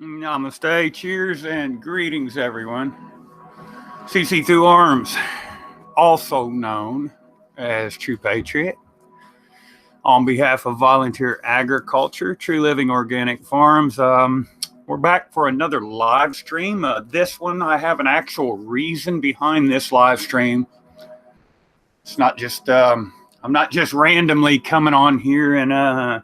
Namaste, cheers, and greetings, everyone. CC Through Arms, also known as True Patriot, on behalf of Volunteer Agriculture, True Living Organic Farms. We're back for another live stream. This one, I have an actual reason behind this live stream. It's not just, I'm not just randomly coming on here and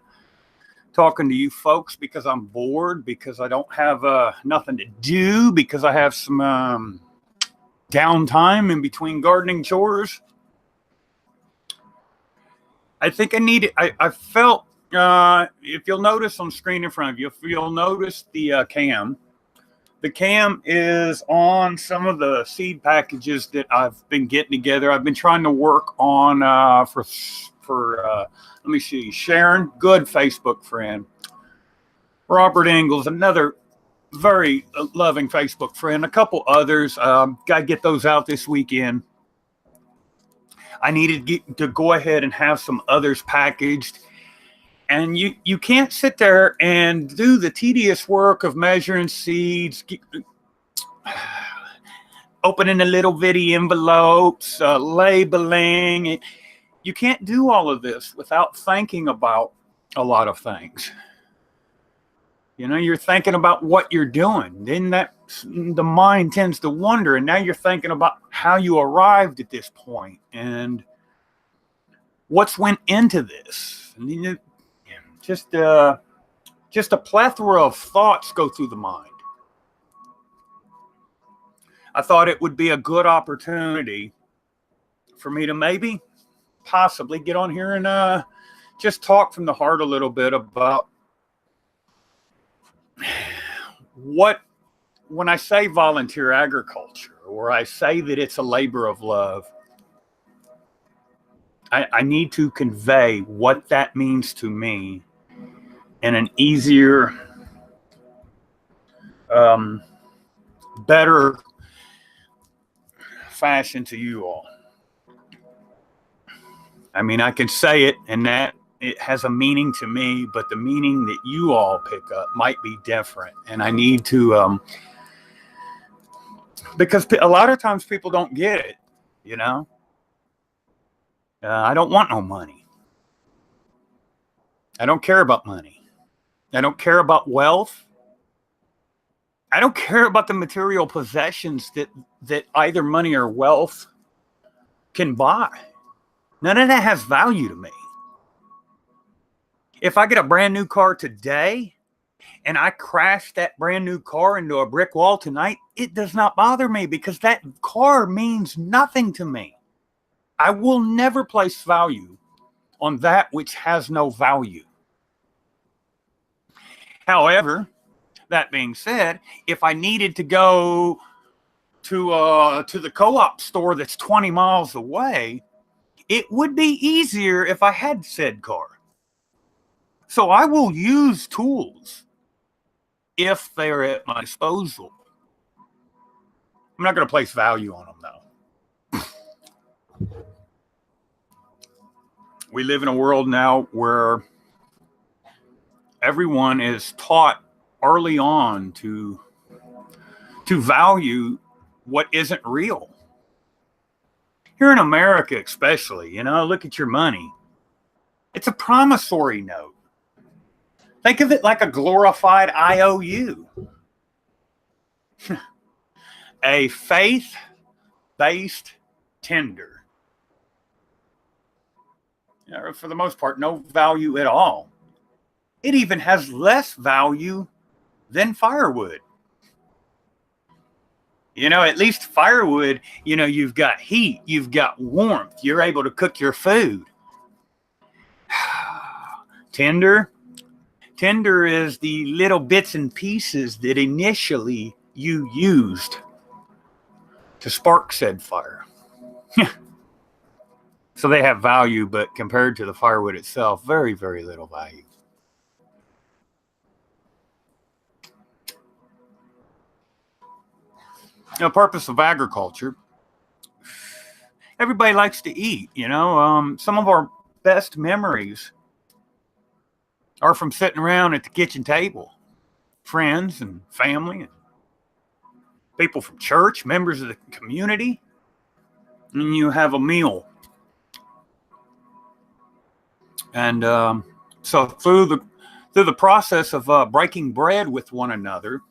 talking to you folks because I'm bored, because I don't have nothing to do, because I have some downtime in between gardening chores. I think I need it. I felt, if you'll notice on screen in front of you, if you'll notice the cam. The cam is on some of the seed packages that I've been getting together. I've been trying to work on for let me see, Sharon, good Facebook friend. Robert Ingalls, another very loving Facebook friend. A couple others. Got to get those out this weekend. I needed to go ahead and have some others packaged. And you can't sit there and do the tedious work of measuring seeds, opening the little bitty envelopes, labeling. You can't do all of this without thinking about a lot of things. You know, you're thinking about what you're doing. Then the mind tends to wander, and now you're thinking about how you arrived at this point and what's went into this. And just a plethora of thoughts go through the mind. I thought it would be a good opportunity for me to possibly get on here and just talk from the heart a little bit about when I say volunteer agriculture, or I say that it's a labor of love, I need to convey what that means to me in an easier, better fashion to you all. I mean, I can say it and that it has a meaning to me, but the meaning that you all pick up might be different. And I need to, because a lot of times people don't get it, you know. I don't want no money. I don't care about money. I don't care about wealth. I don't care about the material possessions that either money or wealth can buy. None of that has value to me. If I get a brand new car today and I crash that brand new car into a brick wall tonight, it does not bother me because that car means nothing to me. I will never place value on that which has no value. However, that being said, if I needed to go to the co-op store that's 20 miles away, it would be easier if I had said car. So I will use tools if they're at my disposal. I'm not going to place value on them, though. We live in a world now where everyone is taught early on to value what isn't real. Here in America especially, you know, look at your money. It's a promissory note. Think of it like a glorified IOU. A faith-based tender. You know, for the most part, no value at all. It even has less value than firewood. You know, at least firewood, you know, you've got heat, you've got warmth, you're able to cook your food. Tinder is the little bits and pieces that initially you used to spark said fire. So they have value, but compared to the firewood itself, very, very little value. The purpose of agriculture, everybody likes to eat, you know. Some of our best memories are from sitting around at the kitchen table, friends and family and people from church, members of the community, and you have a meal. And so through the process of breaking bread with one another,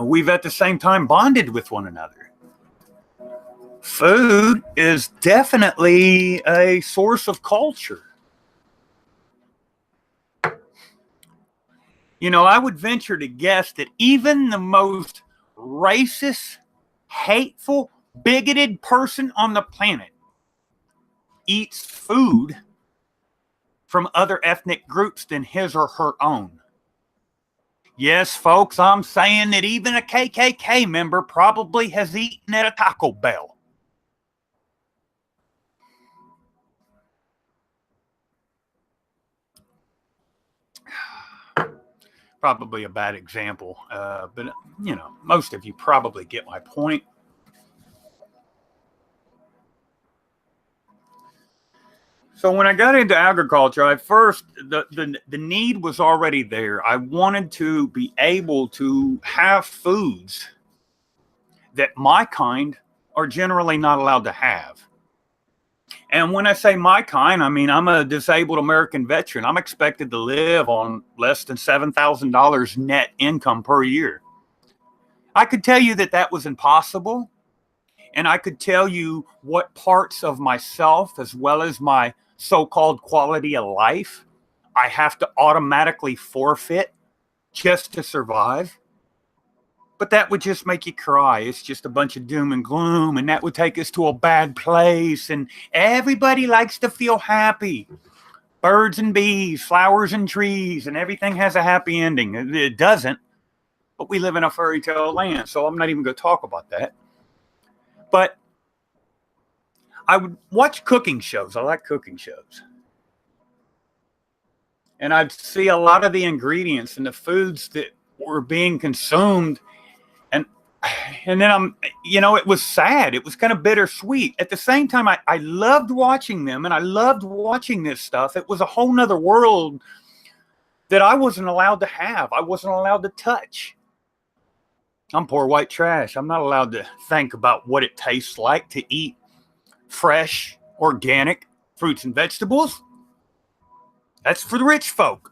we've at the same time bonded with one another. Food is definitely a source of culture. You know, I would venture to guess that even the most racist, hateful, bigoted person on the planet eats food from other ethnic groups than his or her own. Yes, folks, I'm saying that even a KKK member probably has eaten at a Taco Bell. Probably a bad example, but you know, most of you probably get my point. So when I got into agriculture, I first the need was already there. I wanted to be able to have foods that my kind are generally not allowed to have. And when I say my kind, I mean I'm a disabled American veteran. I'm expected to live on less than $7,000 net income per year. I could tell you that that was impossible, and I could tell you what parts of myself, as well as my so-called quality of life, I have to automatically forfeit just to survive. But that would just make you cry. It's just a bunch of doom and gloom, and that would take us to a bad place. And everybody likes to feel happy. Birds and bees, flowers and trees, and everything has a happy ending. It doesn't, but we live in a fairy tale land, so I'm not even going to talk about that. But I would watch cooking shows. I like cooking shows. And I'd see a lot of the ingredients and the foods that were being consumed. And then it was sad. It was kind of bittersweet. At the same time, I loved watching them, and I loved watching this stuff. It was a whole nother world that I wasn't allowed to have. I wasn't allowed to touch. I'm poor white trash. I'm not allowed to think about what it tastes like to eat fresh, organic fruits and vegetables. That's for the rich folk.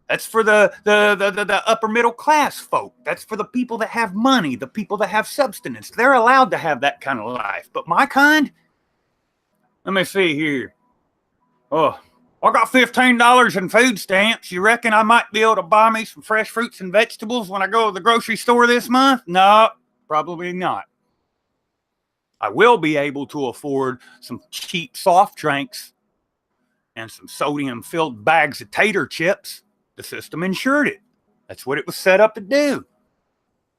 That's for the upper middle class folk. That's for the people that have money, the people that have substance. They're allowed to have that kind of life. But my kind, let me see here. Oh, I got $15 in food stamps. You reckon I might be able to buy me some fresh fruits and vegetables when I go to the grocery store this month? No, probably not. I will be able to afford some cheap soft drinks and some sodium-filled bags of tater chips. The system insured it. That's what it was set up to do.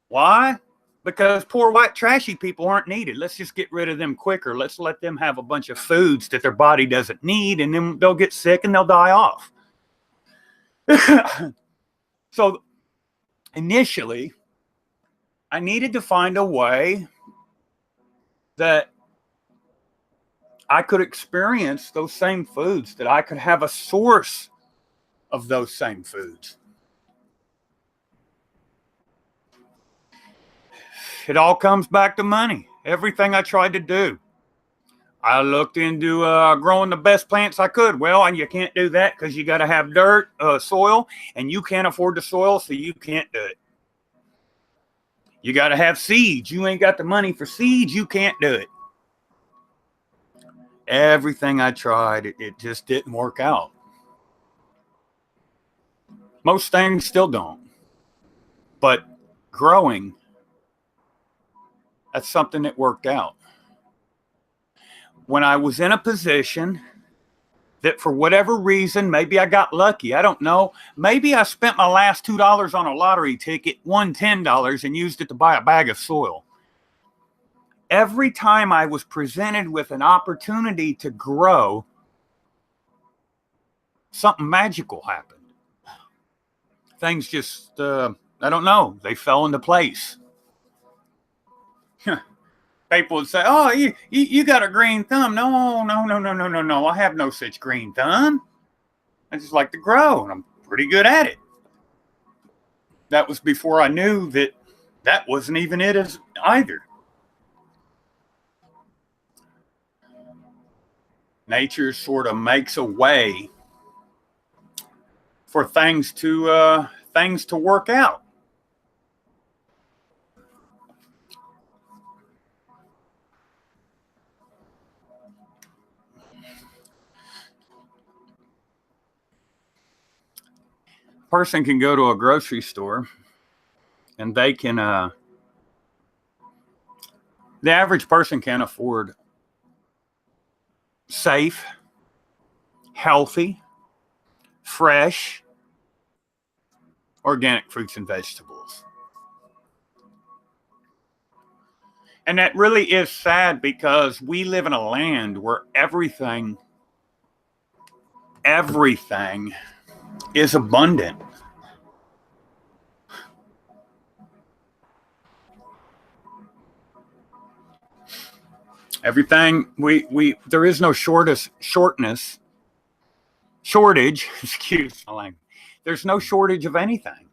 Why? Because poor white trashy people aren't needed. Let's just get rid of them quicker. Let's let them have a bunch of foods that their body doesn't need, and then they'll get sick and they'll die off. So initially, I needed to find a way that I could experience those same foods, that I could have a source of those same foods. It all comes back to money. Everything I tried to do. I looked into growing the best plants I could. Well, and you can't do that because you got to have dirt, soil, and you can't afford the soil, so you can't do it. You got to have seeds. You ain't got the money for seeds, you can't do it. Everything I tried, it just didn't work out. Most things still don't. But growing, that's something that worked out. When I was in a position that for whatever reason, maybe I got lucky, I don't know. Maybe I spent my last $2 on a lottery ticket, won $10, and used it to buy a bag of soil. Every time I was presented with an opportunity to grow, something magical happened. Things just, I don't know, they fell into place. People would say, oh, you got a green thumb. No. I have no such green thumb. I just like to grow, and I'm pretty good at it. that was before I knew that that wasn't even it as either. Nature sort of makes a way for things to work out. A person can go to a grocery store and they can the average person can afford safe, healthy, fresh, organic fruits and vegetables. And that really is sad because we live in a land where everything is abundant. Everything there is no shortage, excuse my language. There's no shortage of anything.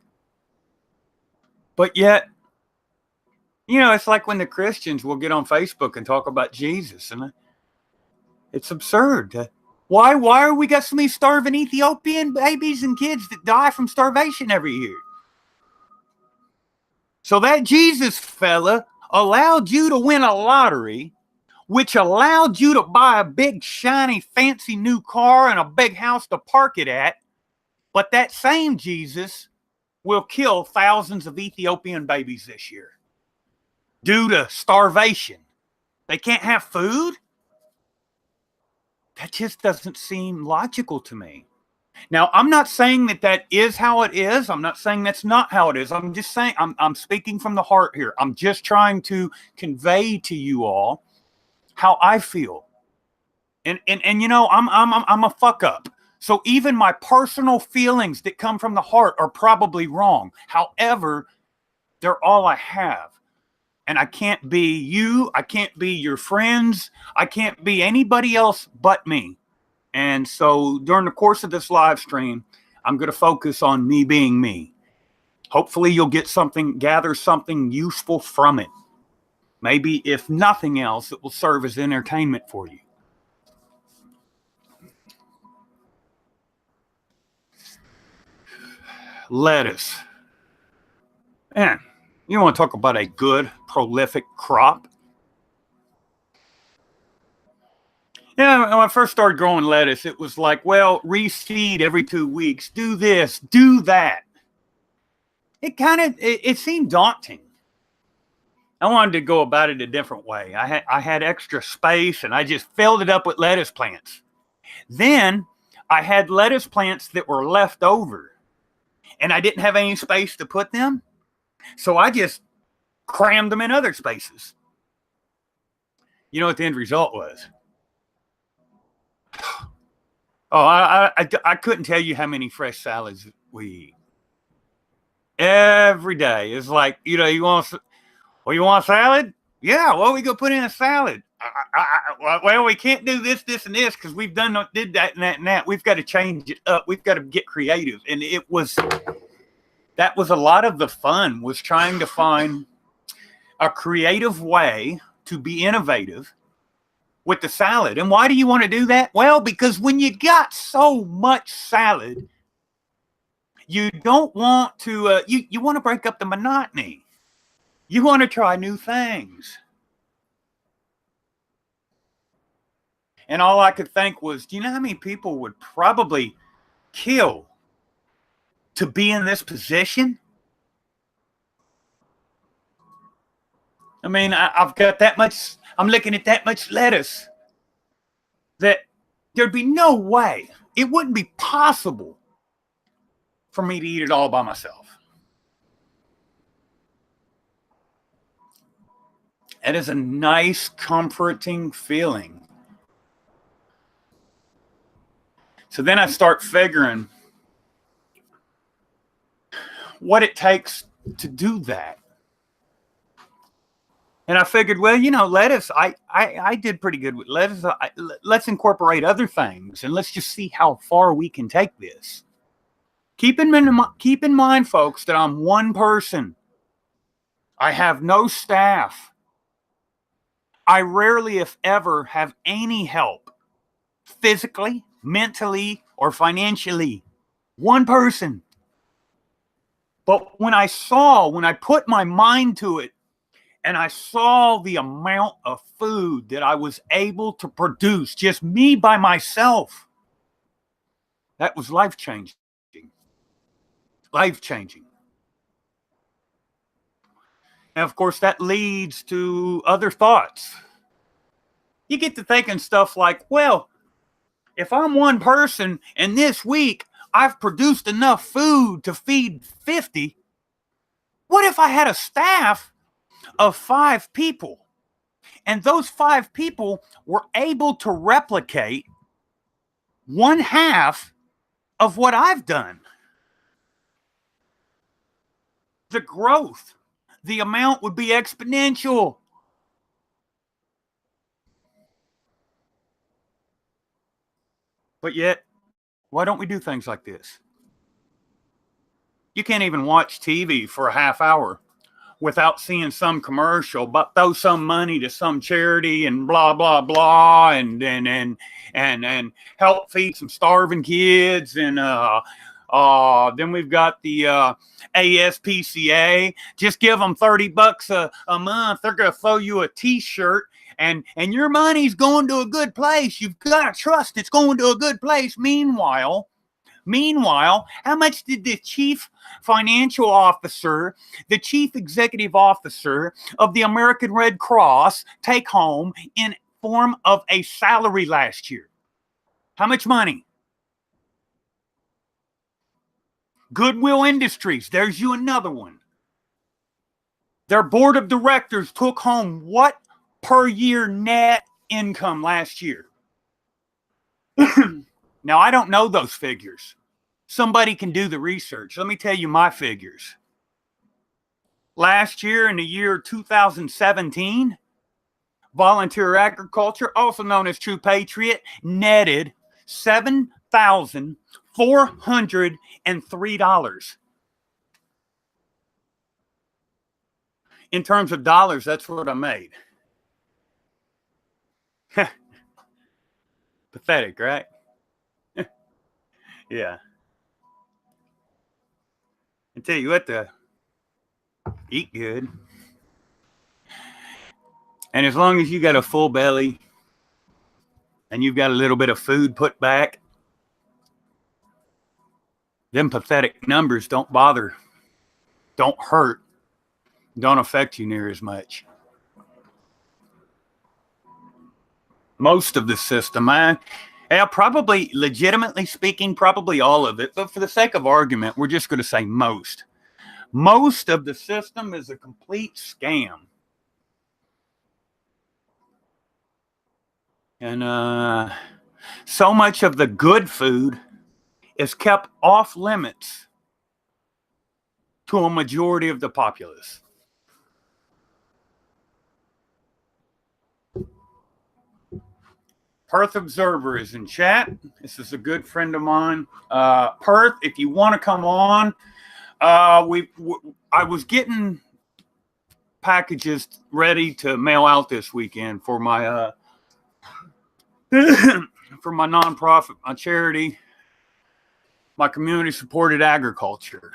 But yet, it's like when the Christians will get on Facebook and talk about Jesus, and it's absurd. Why are we got so many starving Ethiopian babies and kids that die from starvation every year? So that Jesus fella allowed you to win a lottery, which allowed you to buy a big, shiny, fancy new car and a big house to park it at. But that same Jesus will kill thousands of Ethiopian babies this year due to starvation. They can't have food? That just doesn't seem logical to me. Now, I'm not saying that is how it is. I'm not saying that's not how it is. I'm just saying, I'm speaking from the heart here. I'm just trying to convey to you all how I feel. And I'm a fuck up. So even my personal feelings that come from the heart are probably wrong. However, they're all I have. And I can't be you. I can't be your friends. I can't be anybody else but me. And so during the course of this live stream, I'm going to focus on me being me. Hopefully you'll gather something useful from it. Maybe if nothing else, it will serve as entertainment for you. Lettuce. Man, you want to talk about a good, prolific crop? Yeah, when I first started growing lettuce, it was like, well, reseed every 2 weeks. Do this, do that. It seemed daunting. I wanted to go about it a different way. I had extra space and I just filled it up with lettuce plants. Then I had lettuce plants that were left over and I didn't have any space to put them. So I just crammed them in other spaces. You know what the end result was? Oh, I couldn't tell you how many fresh salads we eat. Every day. It's like, you want a salad? Yeah, well, we go put in a salad. Well, we can't do this, and this because did that and that and that. We've got to change it up. We've got to get creative. And that was a lot of the fun, was trying to find a creative way to be innovative with the salad. And why do you want to do that? Well, because when you got so much salad, you don't want to, you want to break up the monotony. You want to try new things. And all I could think was, do you know how many people would probably kill to be in this position? I mean, I've got that much, I'm looking at that much lettuce that there'd be no way, it wouldn't be possible for me to eat it all by myself. It is a nice, comforting feeling. So then I start figuring what it takes to do that. And I figured, well, lettuce, I did pretty good with lettuce. Let's incorporate other things and let's just see how far we can take this. Keep in mind, folks, that I'm one person. I have no staff. I rarely, if ever, have any help, physically, mentally, or financially. One person. But when I put my mind to it, and I saw the amount of food that I was able to produce, just me by myself, that was life-changing. Life-changing. And of course, that leads to other thoughts. You get to thinking stuff like, well, if I'm one person and this week I've produced enough food to feed 50, what if I had a staff of 5 people? And those 5 people were able to replicate 1/2 of what I've done. The growth, the amount would be exponential. But yet, why don't we do things like this? You can't even watch TV for a half hour without seeing some commercial, but throw some money to some charity and blah blah blah, and help feed some starving kids, and then we've got the ASPCA. Just give them $30 a month. They're gonna throw you a T-shirt, and your money's going to a good place. You've got to trust it's going to a good place. Meanwhile, how much did the chief financial officer, the chief executive officer of the American Red Cross take home in form of a salary last year? How much money? Goodwill Industries, there's you another one. Their board of directors took home what per year net income last year? Now, I don't know those figures. Somebody can do the research. Let me tell you my figures. Last year, in the year 2017, Volunteer Agriculture, also known as True Patriot, netted $7,403. In terms of dollars, that's what I made. Pathetic, right? Yeah. I tell you what, eat good. And as long as you got a full belly and you've got a little bit of food put back, them pathetic numbers don't bother, don't hurt, don't affect you near as much. Most of the system, probably, legitimately speaking, probably all of it, but for the sake of argument, we're just going to say most. Most of the system is a complete scam. And so much of the good food is kept off limits to a majority of the populace. Perth Observer is in chat. This is a good friend of mine. Perth, if you want to come on, I was getting packages ready to mail out this weekend for my for my nonprofit, my charity, my community-supported agriculture.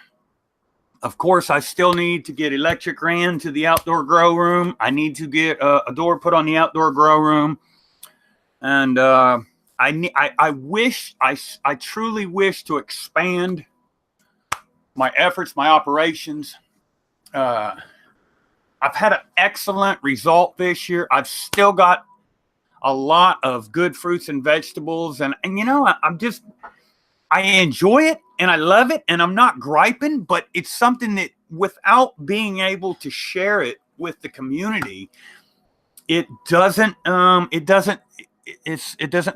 Of course, I still need to get electric ran to the outdoor grow room. I need to get a door put on the outdoor grow room. And I truly wish to expand my efforts, my operations. I've had an excellent result this year. I've still got a lot of good fruits and vegetables, and you know, I enjoy it and I love it, and I'm not griping, but it's something that without being able to share it with the community, it doesn't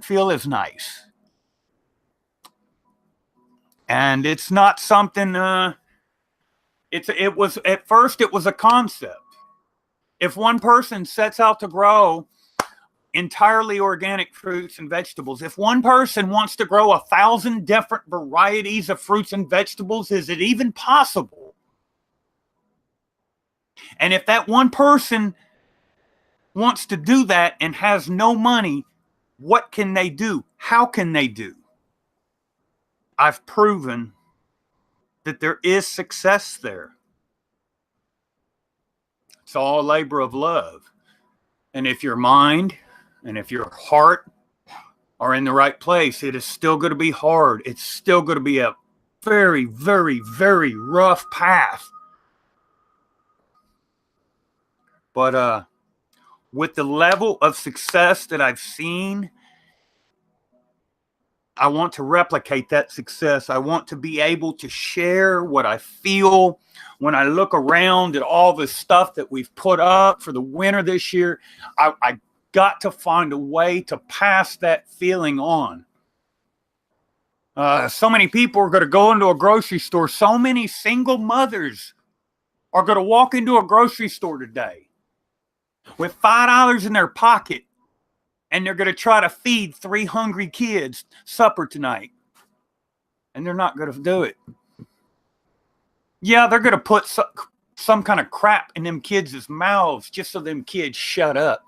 feel as nice. And it's not something it was at first, it was a concept. If one person sets out to grow entirely organic fruits and vegetables. If one person wants to grow 1,000 different varieties of fruits and vegetables, is it even possible? And if that one person wants to do that and has no money, what can they do? How can they do? I've proven that there is success there. It's all a labor of love. And if your mind and if your heart are in the right place, it is still going to be hard. It's still going to be a very, very, very rough path. But with the level of success that I've seen, I want to replicate that success. I want to be able to share what I feel when I look around at all the stuff that we've put up for the winter this year. I got to find a way to pass that feeling on. So many people are going to go into a grocery store. So many single mothers are going to walk into a grocery store today with $5 in their pocket, and they're going to try to feed 3 hungry kids supper tonight. And they're not going to do it. Yeah, they're going to put some kind of crap in them kids' mouths just so them kids shut up.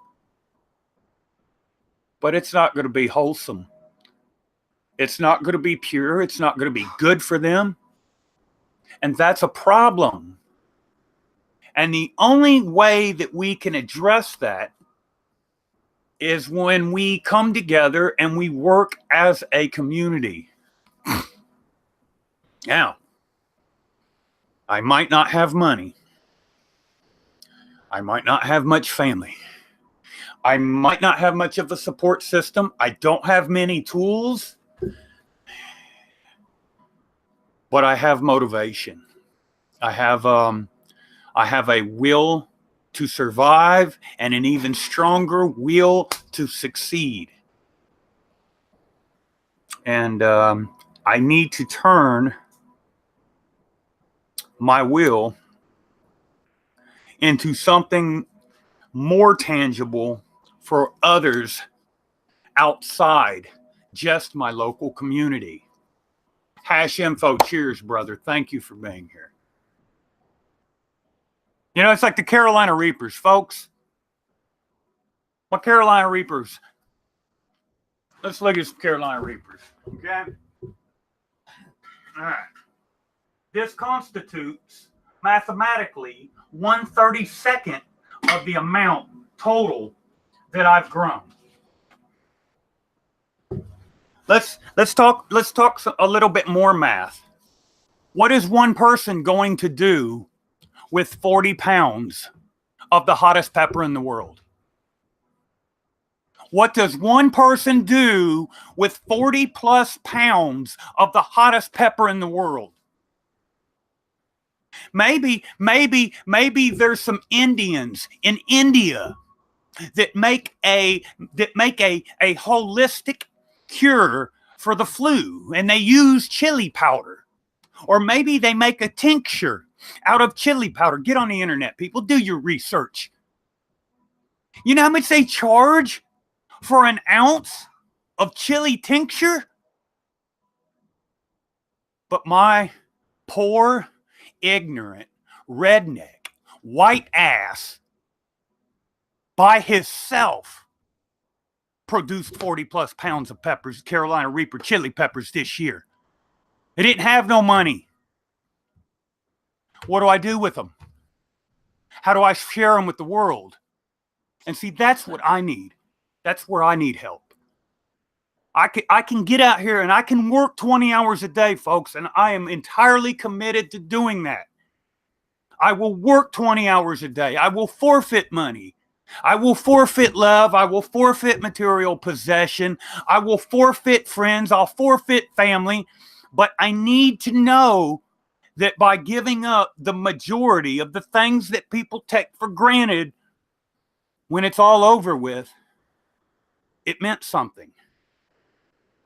But it's not going to be wholesome. It's not going to be pure. It's not going to be good for them. And that's a problem. And the only way that we can address that is when we come together and we work as a community. Now, I might not have money. I might not have much family. I might not have much of a support system. I don't have many tools. But I have motivation. I have a will to survive and an even stronger will to succeed. And I need to turn my will into something more tangible for others outside just my local community. Hash info, cheers, brother. Thank you for being here. You know, it's like the Carolina Reapers, folks. My Carolina Reapers. Let's look at some Carolina Reapers, okay? All right. This constitutes mathematically 1/32 of the amount total that I've grown. Let's talk a little bit more math. What is one person going to do with 40 pounds of the hottest pepper in the world? What does one person do with 40 plus pounds of the hottest pepper in the world? Maybe there's some Indians in India that make a holistic cure for the flu, and they use chili powder. Or maybe they make a tincture out of chili powder. Get on the internet, people. Do your research. You know how much they charge for an ounce of chili tincture? But my poor, ignorant, redneck, white ass by himself produced 40 plus pounds of peppers, Carolina Reaper chili peppers this year. They didn't have no money. What do I do with them? How do I share them with the world? And see, that's what I need. That's where I need help. I can get out here and I can work 20 hours a day, folks, and I am entirely committed to doing that. I will work 20 hours a day. I will forfeit money. I will forfeit love. I will forfeit material possession. I will forfeit friends. I'll forfeit family. But I need to know that by giving up the majority of the things that people take for granted, when it's all over with, it meant something.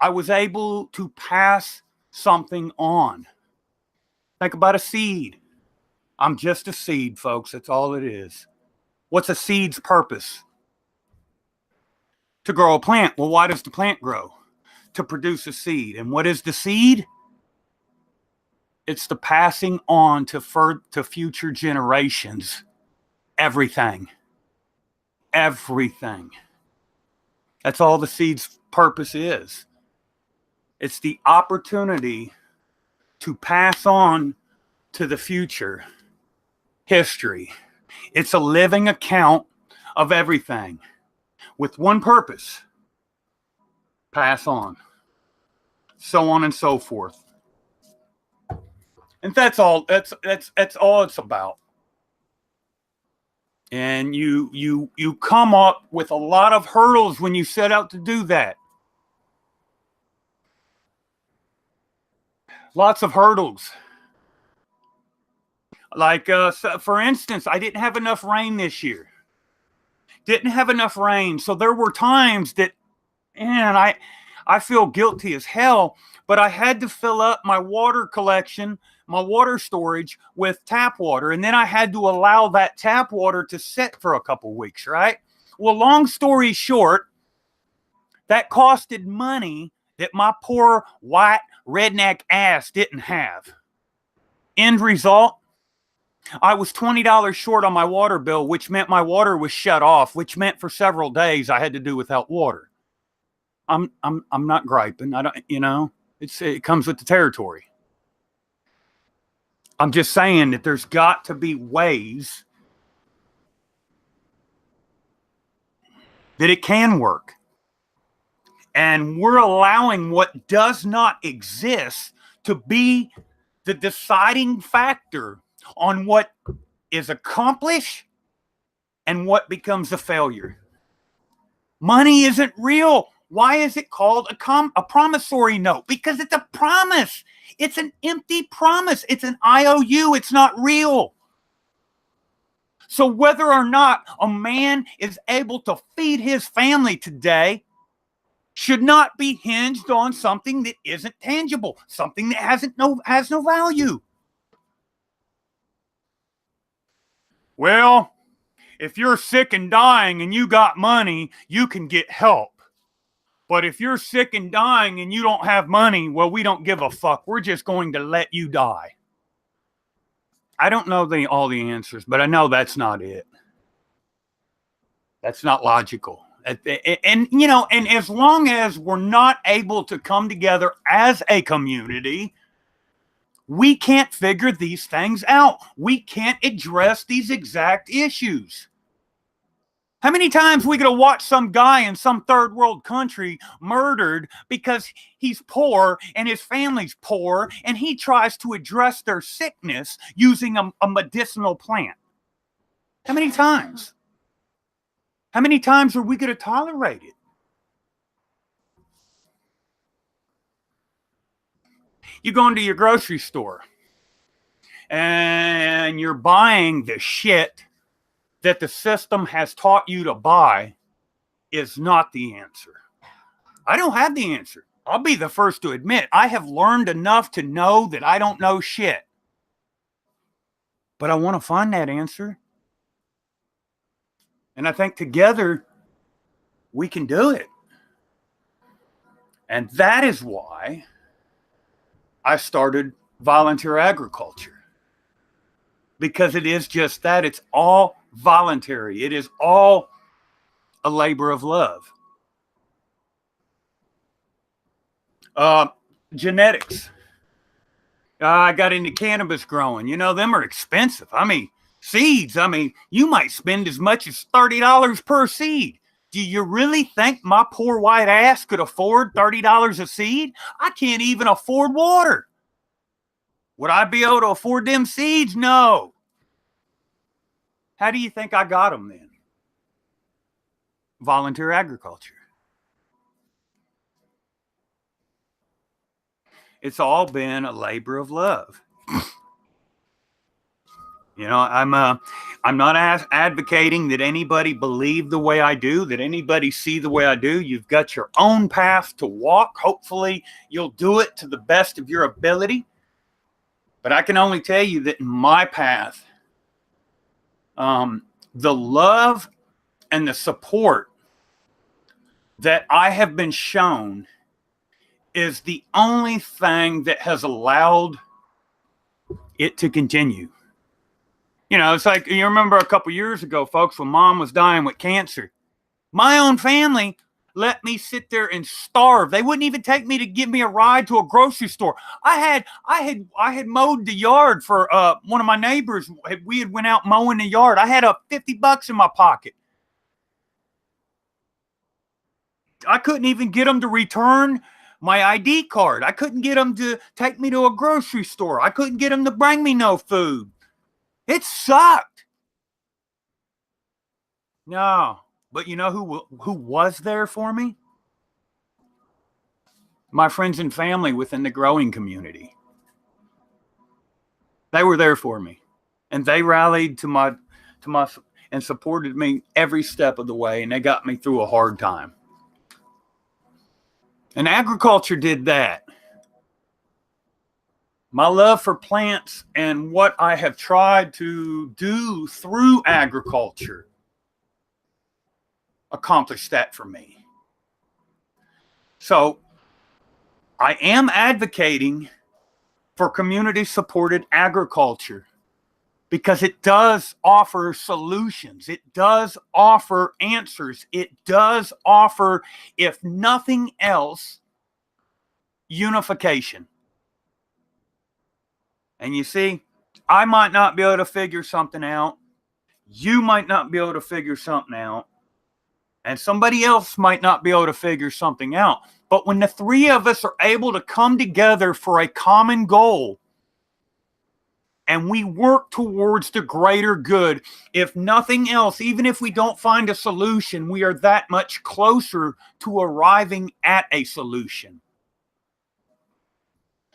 I was able to pass something on. Think about a seed. I'm just a seed, folks. That's all it is. What's a seed's purpose? to grow a plant. Well, why does the plant grow? To produce a seed. And what is the seed? It's the passing on to future generations. Everything. Everything. That's all the seed's purpose is. It's the opportunity to pass on to the future history. It's a living account of everything with one purpose: pass on, so on and so forth. And that's all all it's about. And you come up with a lot of hurdles when you set out to do that. Lots of hurdles. Like, so for instance, I didn't have enough rain this year. Didn't have enough rain. So there were times that, man, I feel guilty as hell, but I had to fill up my water collection, my water storage with tap water. And then I had to allow that tap water to sit for a couple weeks, right? Well, long story short, that costed money that my poor white redneck ass didn't have. End result, I was $20 short on my water bill, which meant my water was shut off, which meant for several days I had to do without water. I'm not griping. I don't, it comes with the territory. I'm just saying that there's got to be ways that it can work. And we're allowing what does not exist to be the deciding factor on what is accomplished and what becomes a failure. Money isn't real. Why is it called a promissory note? Because it's a promise. It's an empty promise. It's an IOU. It's not real. So whether or not a man is able to feed his family today should not be hinged on something that isn't tangible, something that has no value. Well, if you're sick and dying and you got money, you can get help. But if you're sick and dying and you don't have money, well, we don't give a fuck. We're just going to let you die. I don't know all the answers, but I know that's not it. That's not logical. And as long as we're not able to come together as a community, we can't figure these things out. We can't address these exact issues. How many times we gonna watch some guy in some third world country murdered because he's poor and his family's poor and he tries to address their sickness using a medicinal plant? How many times? How many times are we going to tolerate it? You go into your grocery store and you're buying the shit that the system has taught you to buy is not the answer. I don't have the answer. I'll be the first to admit I have learned enough to know that I don't know shit. But I want to find that answer. And I think together we can do it. And that is why I started Volunteer Agriculture. Because it is just that. It's all voluntary. It is all a labor of love. Genetics. I got into cannabis growing. Them are expensive. Seeds. You might spend as much as $30 per seed. Do you really think my poor white ass could afford $30 a seed? I can't even afford water. Would I be able to afford them seeds? No. How do you think I got them then? Volunteer agriculture. It's all been a labor of love. I'm not advocating that anybody believe the way I do, that anybody see the way I do. You've got your own path to walk. Hopefully, you'll do it to the best of your ability. But I can only tell you that in my path, the love and the support that I have been shown is the only thing that has allowed it to continue. You know, it's like, you remember a couple years ago, folks, when Mom was dying with cancer. My own family let me sit there and starve. They wouldn't even take me to give me a ride to a grocery store. I had mowed the yard for one of my neighbors. We had went out mowing the yard. I had $50 in my pocket. I couldn't even get them to return my ID card. I couldn't get them to take me to a grocery store. I couldn't get them to bring me no food. It sucked. No. But you know who was there for me? My friends and family within the growing community. They were there for me. And they rallied to my and supported me every step of the way, and they got me through a hard time. And agriculture did that. My love for plants and what I have tried to do through agriculture accomplished that for me. So I am advocating for community-supported agriculture because it does offer solutions. It does offer answers. It does offer, if nothing else, unification. And you see, I might not be able to figure something out. You might not be able to figure something out. And somebody else might not be able to figure something out. But when the three of us are able to come together for a common goal, and we work towards the greater good, if nothing else, even if we don't find a solution, we are that much closer to arriving at a solution.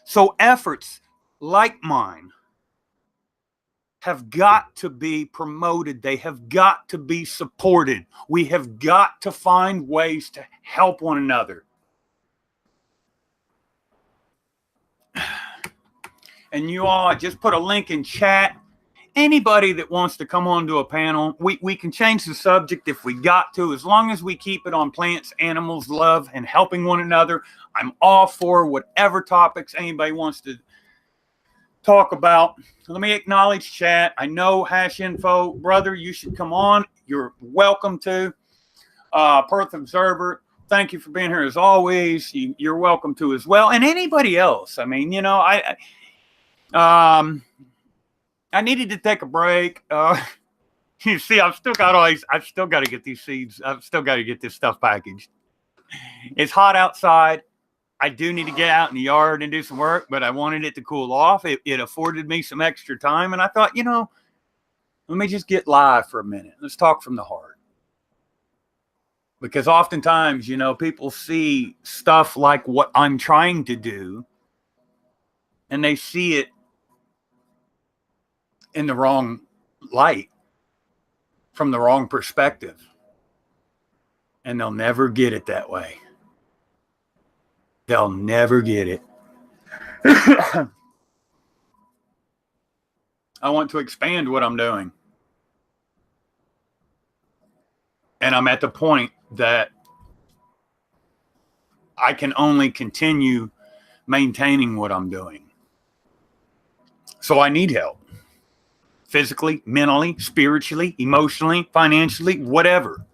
So efforts like mine have got to be promoted. They have got to be supported. We have got to find ways to help one another. And you all, I just put a link in chat. Anybody that wants to come on to a panel, we can change the subject if we got to, as long as we keep it on plants, animals, love, and helping one another. I'm all for whatever topics anybody wants to talk about. Let me acknowledge chat. I know Hash Info, brother, you should come on. You're welcome to. Perth Observer, thank you for being here as always. You're welcome to as well. And anybody else. I mean, you know, I needed to take a break. You see, I've still got to get these seeds. I've still got to get this stuff packaged. It's hot outside. I do need to get out in the yard and do some work, but I wanted it to cool off. It afforded me some extra time. And I thought, you know, let me just get live for a minute. Let's talk from the heart. Because oftentimes, you know, people see stuff like what I'm trying to do, and they see it in the wrong light, from the wrong perspective. And they'll never get it that way. They'll never get it. I want to expand what I'm doing. And I'm at the point that I can only continue maintaining what I'm doing. So I need help. Physically, mentally, spiritually, emotionally, financially, whatever.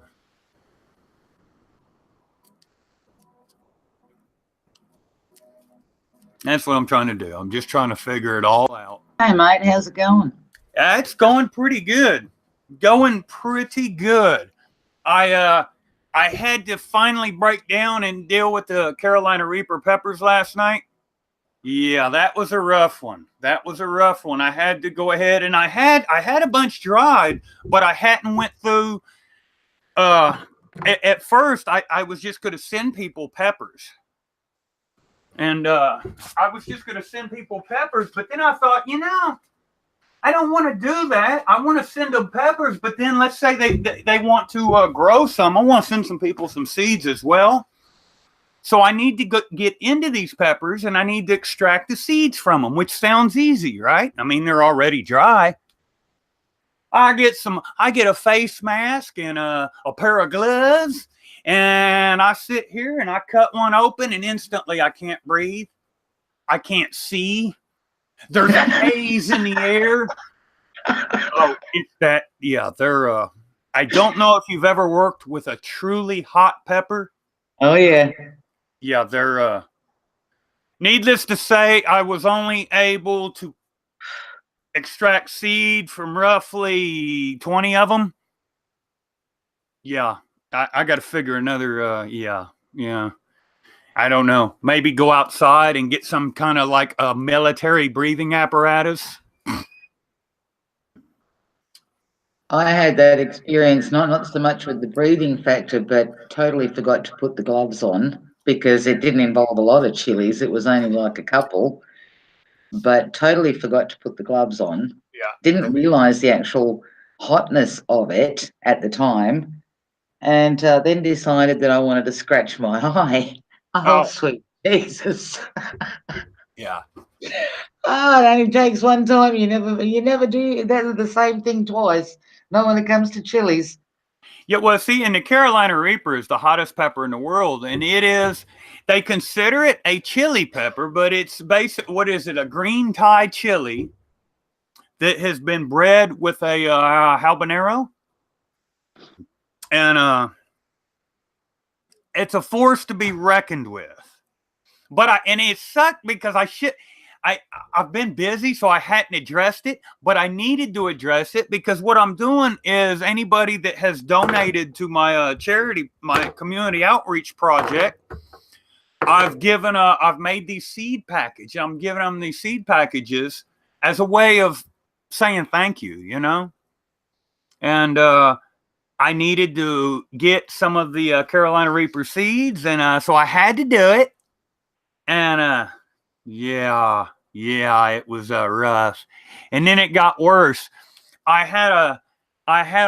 That's what I'm trying to do. I'm just trying to figure it all out. Hi, mate. How's it going? It's going pretty good. Going pretty good. I had to finally break down and deal with the Carolina Reaper peppers last night. Yeah, that was a rough one. I had to go ahead, and I had a bunch dried, but I hadn't went through. At first, I was just going to send people peppers. And I was just going to send people peppers, but then I thought, you know, I don't want to do that. I want to send them peppers, but then let's say they want to grow some. I want to send some people some seeds as well. So I need to get into these peppers, and I need to extract the seeds from them, which sounds easy, right? I mean, they're already dry. I get a face mask and a pair of gloves, And I sit here and I cut one open, and instantly I can't breathe. I can't see. There's a haze in the air. Oh, it's that. Yeah, they're. I don't know if you've ever worked with a truly hot pepper. Oh, yeah. Yeah, they're. Needless to say, I was only able to extract seed from roughly 20 of them. Yeah, I got to figure another. Yeah. I don't know. Maybe go outside and get some kind of like a military breathing apparatus. I had that experience, not so much with the breathing factor, but totally forgot to put the gloves on because it didn't involve a lot of chilies. It was only like a couple, but totally forgot to put the gloves on. Yeah. Didn't realize the actual hotness of it at the time, and then decided that I wanted to scratch my eye. Oh, sweet Jesus. Yeah. Oh, it only takes one time. You never do that the same thing twice. Not when it comes to chilies. Yeah, well, see, and the Carolina Reaper is the hottest pepper in the world, and it is. They consider it a chili pepper, but it's basic. What is it? A green Thai chili that has been bred with a habanero, and it's a force to be reckoned with. But it sucked because I've been busy, so I hadn't addressed it, but I needed to address it because what I'm doing is anybody that has donated to my charity, my community outreach project, I've made these seed packages. I'm giving them these seed packages as a way of saying thank you, and I needed to get some of the Carolina Reaper seeds, and so I had to do it, and yeah, it was rough. And then it got worse. I had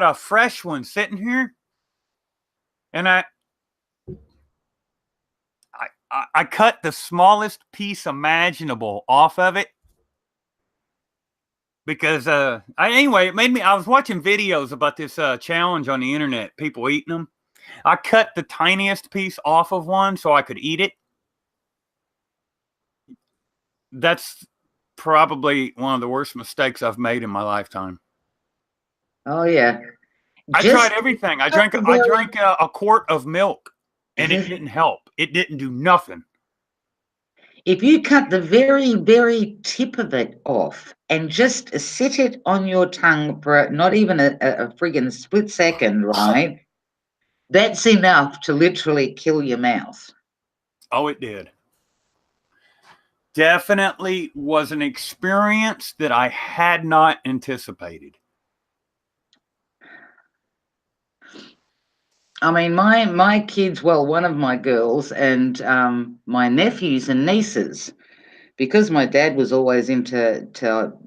a fresh one sitting here, and I cut the smallest piece imaginable off of it because anyway, it made me. I was watching videos about this challenge on the internet, people eating them. I cut the tiniest piece off of one so I could eat it. That's probably one of the worst mistakes I've made in my lifetime. Oh, yeah. I tried everything. I drank a quart of milk, and it didn't help. It didn't do nothing. If you cut the very, very tip of it off and just sit it on your tongue for not even a friggin' split second, right? That's enough to literally kill your mouth. Oh, it did. Definitely was an experience that I had not anticipated. I mean, my kids, well, one of my girls and my nephews and nieces, because my dad was always into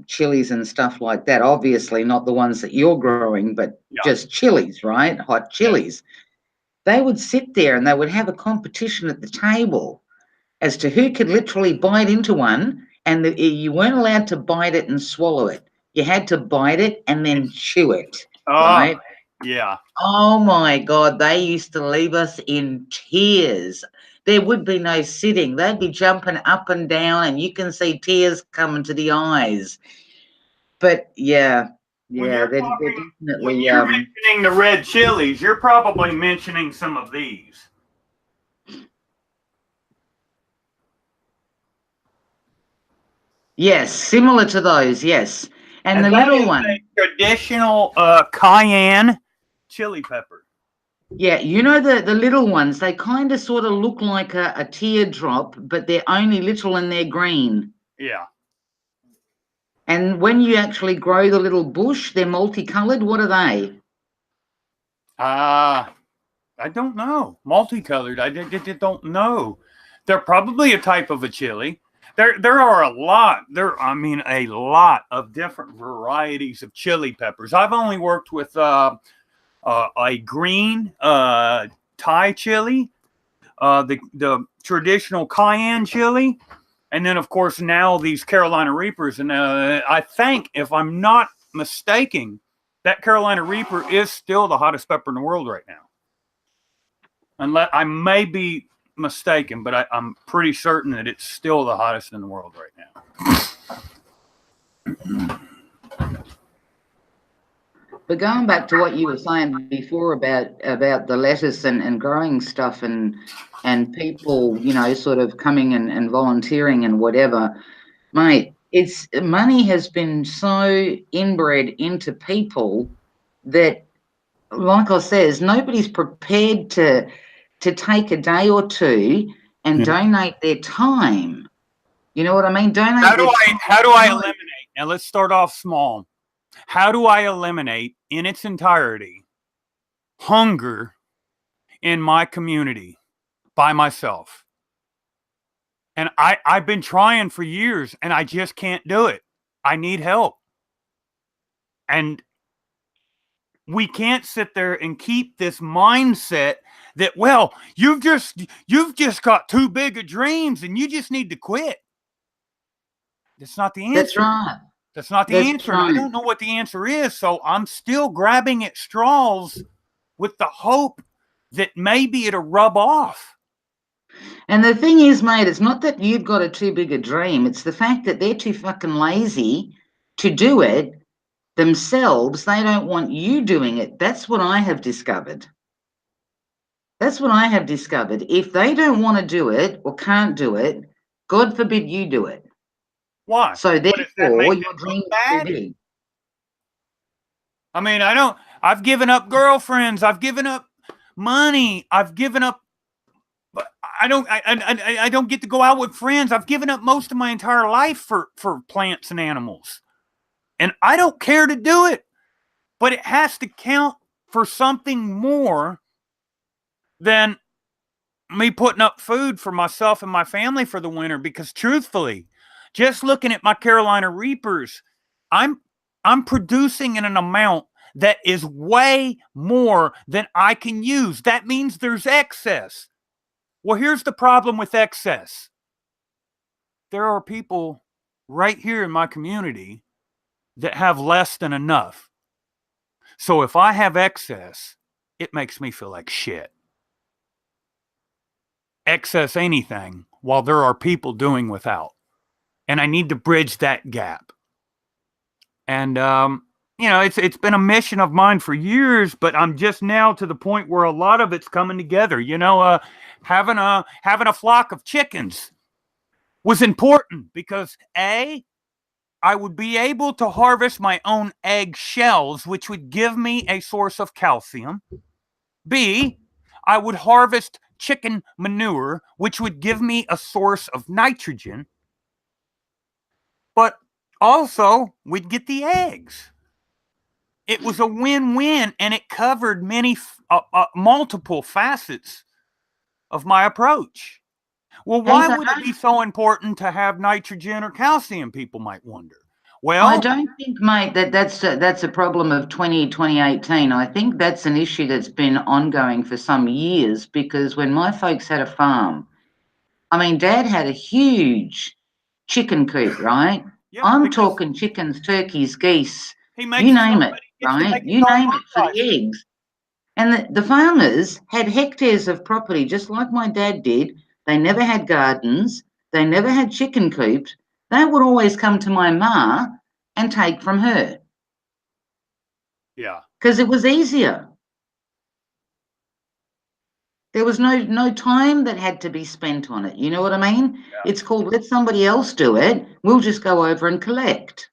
chilies and stuff like that, obviously not the ones that you're growing, but just chilies, right? Hot chilies. They would sit there and they would have a competition at the table as to who could literally bite into one, and you weren't allowed to bite it and swallow it. You had to bite it and then chew it, right? Yeah. Oh, my God. They used to leave us in tears. There would be no sitting. They'd be jumping up and down, and you can see tears coming to the eyes. But, yeah, they're definitely... When you're mentioning the red chilies, you're probably mentioning some of these. Yes, similar to those, yes. And the little one. Traditional cayenne chili pepper. Yeah, you know the little ones, they kind of sort of look like a teardrop, but they're only little and they're green. Yeah. And when you actually grow the little bush, they're multicolored. What are they? I don't know. Multicolored. I don't know. They're probably a type of a chili. There are a lot. A lot of different varieties of chili peppers. I've only worked with a green Thai chili, the traditional cayenne chili, and then of course now these Carolina Reapers. And I think, if I'm not mistaken, that Carolina Reaper is still the hottest pepper in the world right now. Unless I may be mistaken, but I'm pretty certain that it's still the hottest in the world right now. But going back to what you were saying before about the lettuce and growing stuff and people, you know, sort of coming and volunteering and whatever, mate, it's money has been so inbred into people that, like I says, nobody's prepared to take a day or two and donate their time. You know what I mean? How do I eliminate? Now let's start off small. How do I eliminate in its entirety hunger in my community by myself? And I've been trying for years and I just can't do it. I need help. And we can't sit there and keep this mindset that, well, you've just got too big of dreams and you just need to quit. That's not the answer. That's right. That's not the answer. Right. And I don't know what the answer is. So I'm still grabbing at straws with the hope that maybe it'll rub off. And the thing is, mate, it's not that you've got a too big a dream. It's the fact that they're too fucking lazy to do it themselves. They don't want you doing it. That's what I have discovered. That's what I have discovered. If they don't want to do it or can't do it, God forbid you do it. Why? So therefore, your dream is too big. I mean, I've given up girlfriends. I've given up money. I've given up. But I don't get to go out with friends. I've given up most of my entire life for plants and animals. And I don't care to do it. But it has to count for something more than me putting up food for myself and my family for the winter. Because truthfully, just looking at my Carolina Reapers, I'm producing in an amount that is way more than I can use. That means there's excess. Well, here's the problem with excess. There are people right here in my community that have less than enough. So if I have excess, it makes me feel like shit. Excess anything while there are people doing without. And I need to bridge that gap. And, you know, it's been a mission of mine for years, but I'm just now to the point where a lot of it's coming together. You know, having a flock of chickens was important because A, I would be able to harvest my own egg shells, which would give me a source of calcium. B, I would harvest chicken manure, which would give me a source of nitrogen. But also, we'd get the eggs. It was a win-win, and it covered multiple facets of my approach. Well, why would it be so important to have nitrogen or calcium, people might wonder? Well, I don't think, mate, that's a problem of 2018. I think that's an issue that's been ongoing for some years, because when my folks had a farm, I mean, Dad had a huge chicken coop, right? Yeah, I'm talking chickens, turkeys, geese, you name it, right? You name it for the eggs. And the farmers had hectares of property, just like my dad did. They never had gardens. They never had chicken coops. They would always come to my ma and take from her. Yeah. Because it was easier. There was no time that had to be spent on it. You know what I mean? Yeah. It's called let somebody else do it. We'll just go over and collect,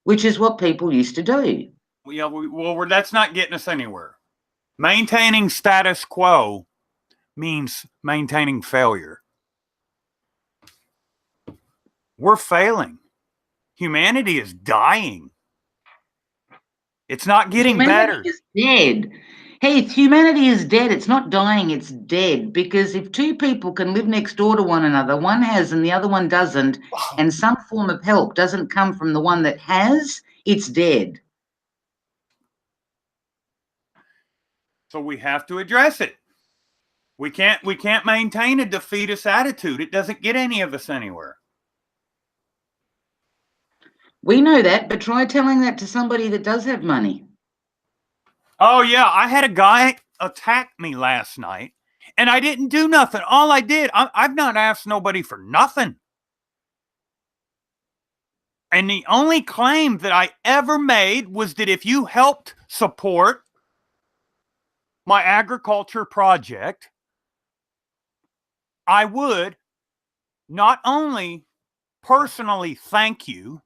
which is what people used to do. Yeah, well, that's not getting us anywhere. Maintaining status quo means maintaining failure. We're failing. Humanity is dying. It's not getting better. Humanity is dead. Hey, humanity is dead. It's not dying, it's dead. Because if two people can live next door to one another, one has and the other one doesn't, and some form of help doesn't come from the one that has, it's dead. So we have to address it. We can't maintain a defeatist attitude. It doesn't get any of us anywhere. We know that, but try telling that to somebody that does have money. Oh, yeah. I had a guy attack me last night, And I didn't do nothing. All I did, I've not asked nobody for nothing. And the only claim that I ever made was that if you helped support my agriculture project, I would not only personally thank you,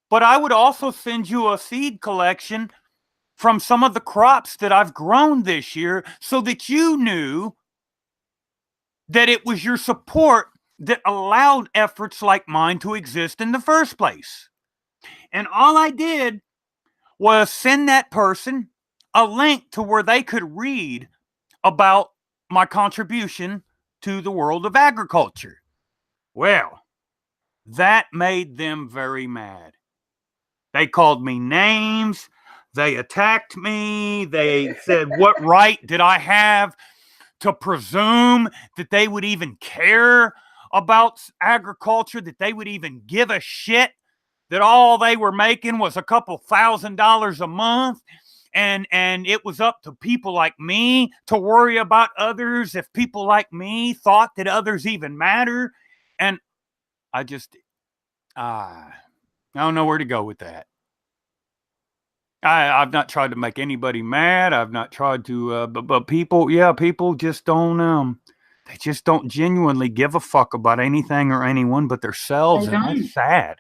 but I would also send you a seed collection from some of the crops that I've grown this year so that you knew that it was your support that allowed efforts like mine to exist in the first place. And all I did was send that person a link to where they could read about my contribution to the world of agriculture. Well, that made them very mad. They called me names. They attacked me. They said, what right did I have to presume that they would even care about agriculture, that they would even give a shit, that all they were making was a couple $1,000s a month, and it was up to people like me to worry about others if people like me thought that others even matter. And I just, I don't know where to go with that. I've not tried to make anybody mad. I've not tried to, but people, people just don't, they just don't genuinely give a fuck about anything or anyone but themselves. And that's sad.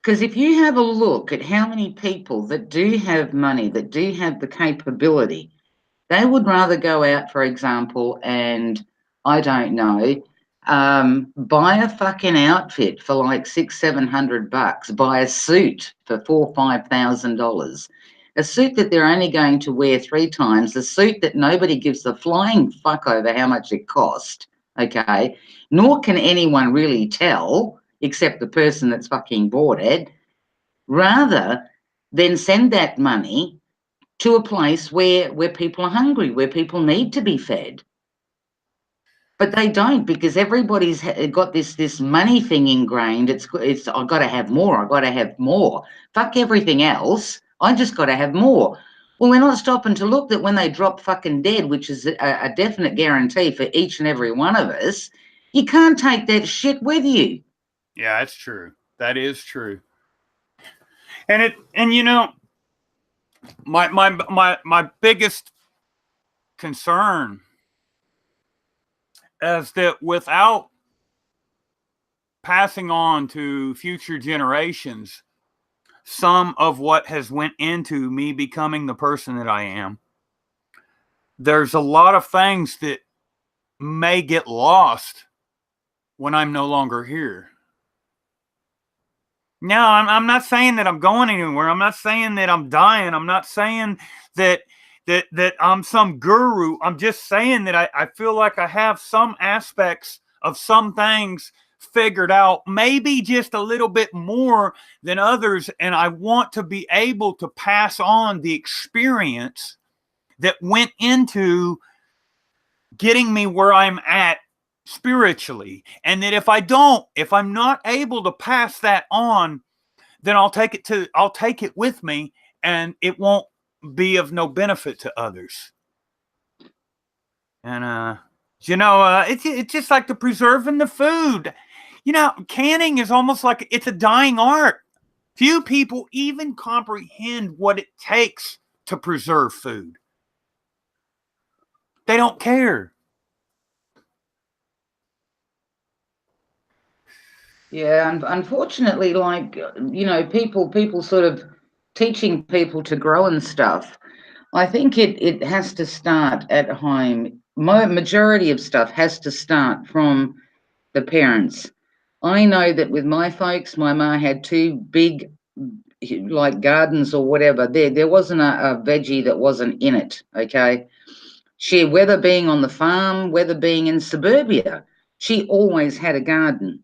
Because if you have a look at how many people that do have money, that do have the capability, they would rather go out, for example, and I don't know, buy a fucking outfit for like $600-700, buy a suit for $4,000-5,000, a suit that they're only going to wear 3 times, a suit that nobody gives a flying fuck over how much it cost, okay? Nor can anyone really tell, except the person that's fucking bought it, rather than send that money to a place where people are hungry, where people need to be fed. But they don't, because everybody's got this money thing ingrained. It's I've got to have more. I've got to have more. Fuck everything else. I just got to have more. Well, they're not stopping to look that when they drop fucking dead, which is a definite guarantee for each and every one of us, you can't take that shit with you. Yeah, that's true. That is true. And you know, my biggest concern is that without passing on to future generations some of what has went into me becoming the person that I am, there's a lot of things that may get lost when I'm no longer here. No, I'm not saying that I'm going anywhere. I'm not saying that I'm dying. I'm not saying that I'm some guru. I'm just saying that I feel like I have some aspects of some things figured out, maybe just a little bit more than others. And I want to be able to pass on the experience that went into getting me where I'm at spiritually. And that if I'm not able to pass that on, then I'll take it with me, and it won't be of no benefit to others. And it's just like the preserving the food. You know, canning is almost like it's a dying art. Few people even comprehend what it takes to preserve food. They don't care. Yeah, and unfortunately, like, you know, people sort of teaching people to grow and stuff. I think it has to start at home. Majority of stuff has to start from the parents. I know that with my folks, my ma had 2 big, like, gardens or whatever. There wasn't a veggie that wasn't in it, okay? Whether being on the farm, whether being in suburbia, she always had a garden.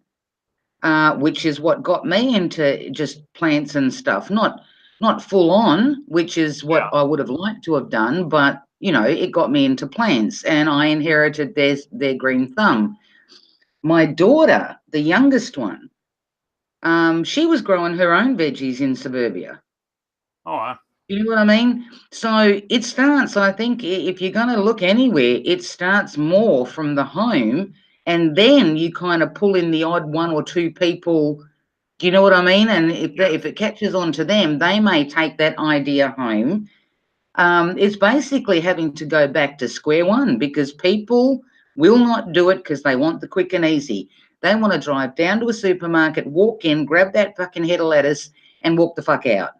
Which is what got me into just plants and stuff. Not full on, which is what I would have liked to have done, but you know, it got me into plants, and I inherited their green thumb. My daughter, the youngest one, she was growing her own veggies in suburbia. Oh, You know what I mean? So it starts, I think, if you're going to look anywhere, it starts more from the home, and then you kind of pull in the odd one or two people. Do you know what I mean? And if it catches on to them, they may take that idea home. It's basically having to go back to square one, because people will not do it because they want the quick and easy. They want to drive down to a supermarket, walk in, grab that fucking head of lettuce, and walk the fuck out.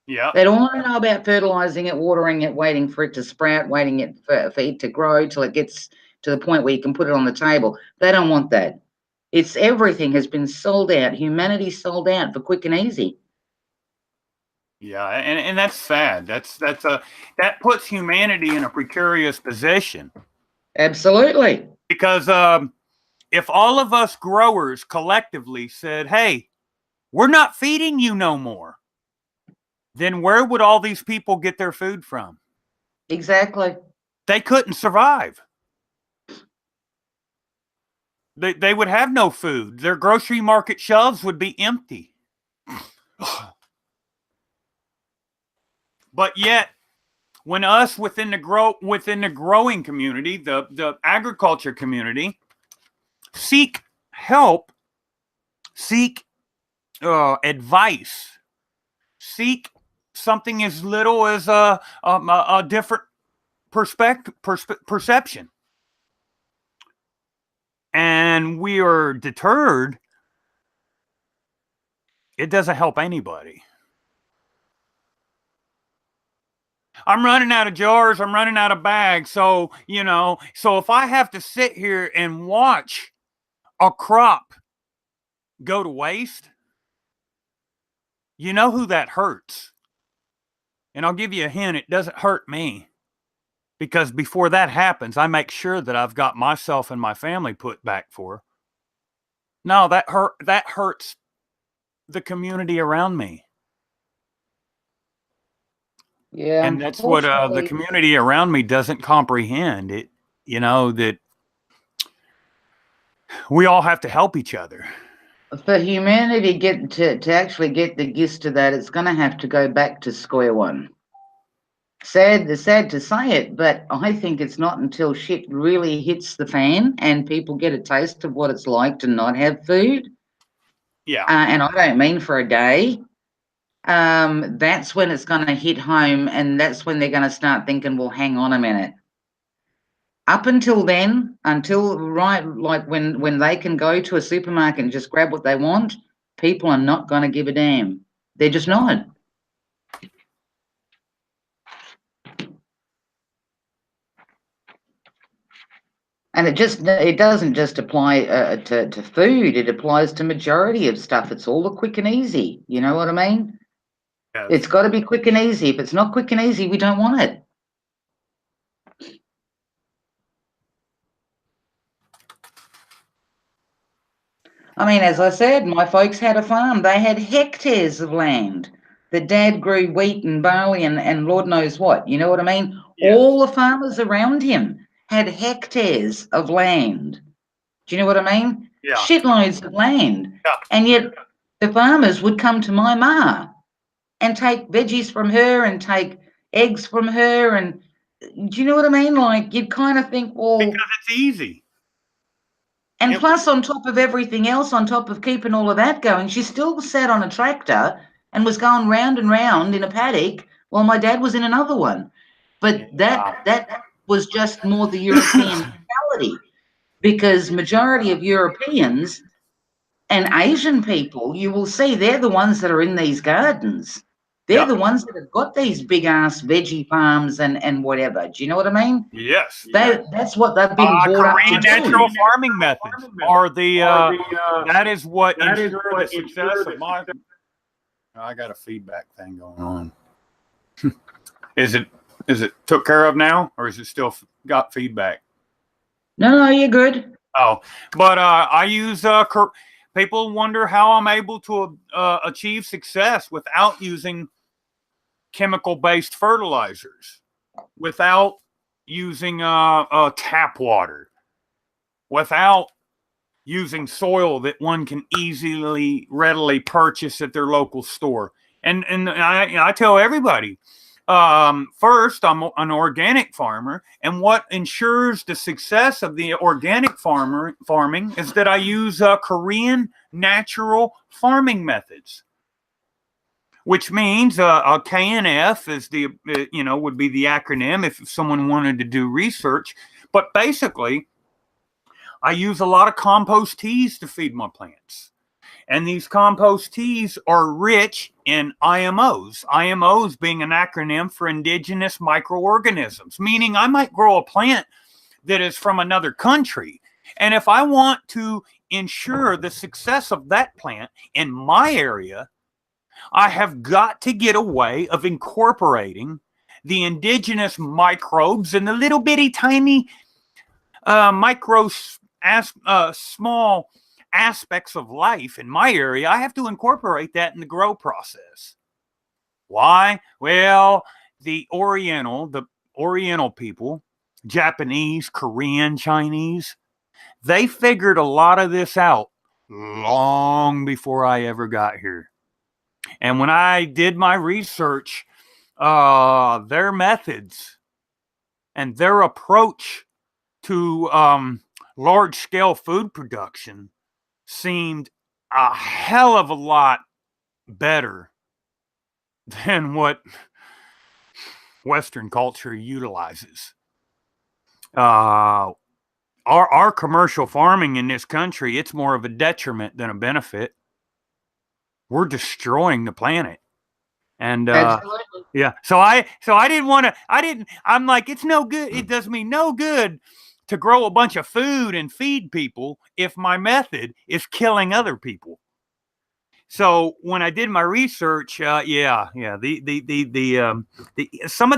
Yeah. They don't want to know about fertilizing it, watering it, waiting for it to sprout, waiting it for it to grow till it gets to the point where you can put it on the table. They don't want that. It's everything has been sold out. Humanity sold out for quick and easy. Yeah, and that's sad. That puts humanity in a precarious position. Absolutely. Because if all of us growers collectively said, "Hey, we're not feeding you no more," then where would all these people get their food from? Exactly. They couldn't survive. They would have no food. Their grocery market shelves would be empty. But yet, when us within the growing community, the agriculture community, seek help, seek advice, seek something as little as a different perception, and we are deterred, it doesn't help anybody. I'm running out of jars, I'm running out of bags. So, so if I have to sit here and watch a crop go to waste, you know who that hurts. And I'll give you a hint, it doesn't hurt me. Because before that happens, I make sure that I've got myself and my family put back for. No, that hurts the community around me. Yeah, And that's what the unfortunately, community around me doesn't comprehend. That we all have to help each other. for humanity to actually get the gist of that, it's going to have to go back to square one. Sad to say it, but I think it's not until shit really hits the fan and people get a taste of what it's like to not have food. Yeah. And I don't mean for a day. That's when it's going to hit home, and that's when they're going to start thinking, well, hang on a minute. Up until then, like when they can go to a supermarket and just grab what they want, people are not going to give a damn. They're just not. And it doesn't just apply to food. It applies to majority of stuff. It's all the quick and easy. You know what I mean? Yes. It's got to be quick and easy. If it's not quick and easy, we don't want it. I mean, as I said, my folks had a farm. They had hectares of land. The dad grew wheat and barley and Lord knows what. You know what I mean? Yes. All the farmers around him had hectares of land. Do you know what I mean? Yeah. Shitloads of land. Yeah. And yet the farmers would come to my ma and take veggies from her and take eggs from her. And do you know what I mean? Like, you'd kind of think, well, because it's easy. And plus, on top of everything else, on top of keeping all of that going, she still sat on a tractor and was going round and round in a paddock while my dad was in another one. But that was just more the European mentality, because majority of Europeans and Asian people, you will see, they're the ones that are in these gardens. They're the ones that have got these big ass veggie farms and whatever. Do you know what I mean? Yes. That's what they've been brought up to do. Natural farming methods are that is what ensure the success of my. I got a feedback thing going on. Is it took care of now, or is it still got feedback? No, you're good. Oh, but I use people wonder how I'm able to achieve success without using chemical-based fertilizers, without using tap water, without using soil that one can readily purchase at their local store. And I tell everybody, first, I'm an organic farmer, and what ensures the success of the organic farming is that I use Korean natural farming methods, which means a KNF is the would be the acronym if someone wanted to do research. But basically, I use a lot of compost teas to feed my plants. And these compost teas are rich in IMOs, IMOs being an acronym for indigenous microorganisms, meaning I might grow a plant that is from another country. And if I want to ensure the success of that plant in my area, I have got to get a way of incorporating the indigenous microbes and the little bitty tiny small aspects of life in my area. I have to incorporate that in the grow process. Why? Well, the Oriental people, Japanese, Korean, Chinese, they figured a lot of this out long before I ever got here. And when I did my research, their methods and their approach to large-scale food production seemed a hell of a lot better than what Western culture utilizes. Our commercial farming in this country, it's more of a detriment than a benefit. We're destroying the planet. And yeah, so I didn't want to. I'm like, it's no good. It does me no good to grow a bunch of food and feed people if my method is killing other people. So when I did my research, some of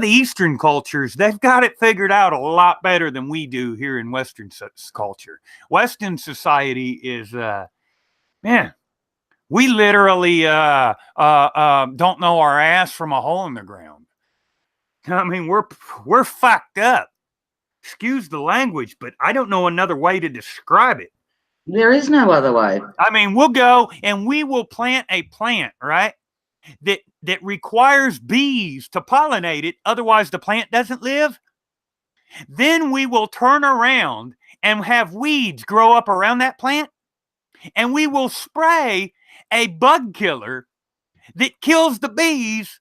the Eastern cultures, they've got it figured out a lot better than we do here in Western culture. Western society is, man, we literally don't know our ass from a hole in the ground. I mean, we're fucked up. Excuse the language, but I don't know another way to describe it. There is no other way. I mean, we'll go and we will plant a plant, right? That requires bees to pollinate it. Otherwise, the plant doesn't live. Then we will turn around and have weeds grow up around that plant. And we will spray a bug killer that kills the bees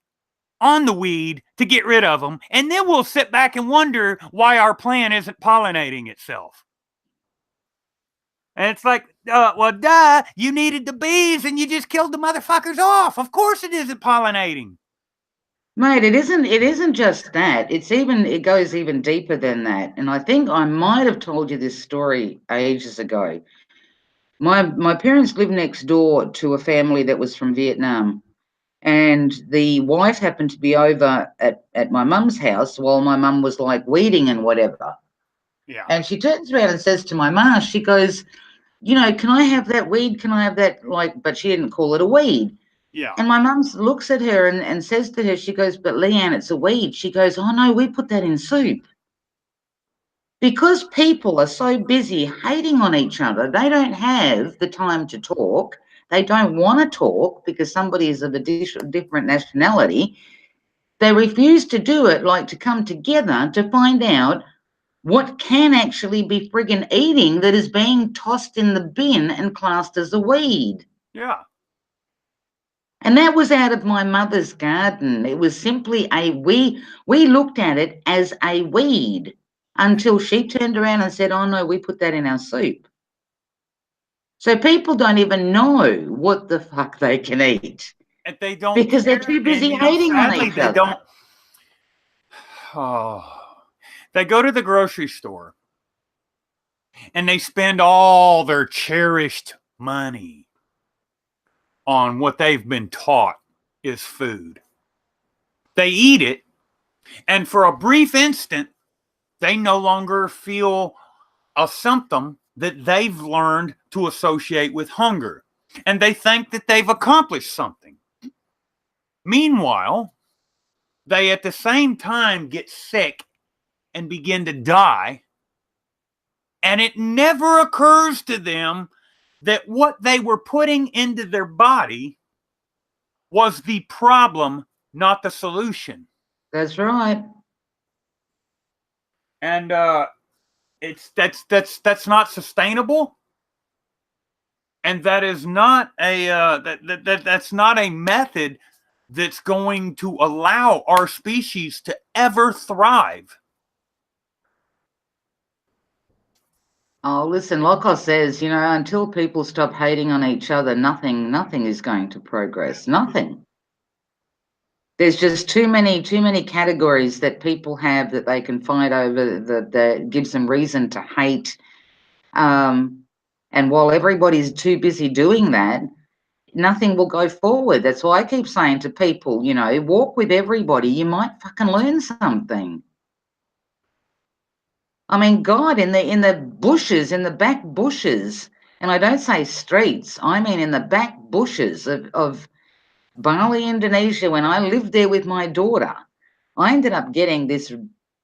on the weed to get rid of them. And then we'll sit back and wonder why our plant isn't pollinating itself. And it's like, well, duh, you needed the bees and you just killed the motherfuckers off. Of course it isn't pollinating. Mate, it isn't just that. It goes even deeper than that. And I think I might have told you this story ages ago. My parents lived next door to a family that was from Vietnam. And the wife happened to be over at my mum's house while my mum was like weeding and whatever. Yeah. And she turns around and says to my ma, she goes, can I have that weed? Can I have that? But she didn't call it a weed. Yeah. And my mum looks at her and says to her, she goes, but Leanne, it's a weed. She goes, oh no, we put that in soup. Because people are so busy hating on each other, they don't have the time to talk. They don't want to talk because somebody is of a different nationality. They refuse to do it, to come together to find out what can actually be friggin' eating that is being tossed in the bin and classed as a weed. Yeah. And that was out of my mother's garden. It was simply we looked at it as a weed until she turned around and said, oh no, we put that in our soup. So people don't even know what the fuck they can eat. And they don't, because they're too busy hating on each other. They go to the grocery store and they spend all their cherished money on what they've been taught is food. They eat it, and for a brief instant, they no longer feel a symptom that they've learned to associate with hunger, and they think that they've accomplished something. Meanwhile, they at the same time get sick and begin to die, and it never occurs to them that what they were putting into their body was the problem, not the solution. That's right. And that's not sustainable. And that is not a that's not a method that's going to allow our species to ever thrive. Oh, listen, Locke says, until people stop hating on each other, nothing is going to progress. Nothing. There's just too many categories that people have that they can fight over that gives them reason to hate. And while everybody's too busy doing that, nothing will go forward. That's why I keep saying to people, walk with everybody. You might fucking learn something. I mean, God, in the bushes, in the back bushes, and I don't say streets, I mean in the back bushes of Bali, Indonesia, when I lived there with my daughter, I ended up getting this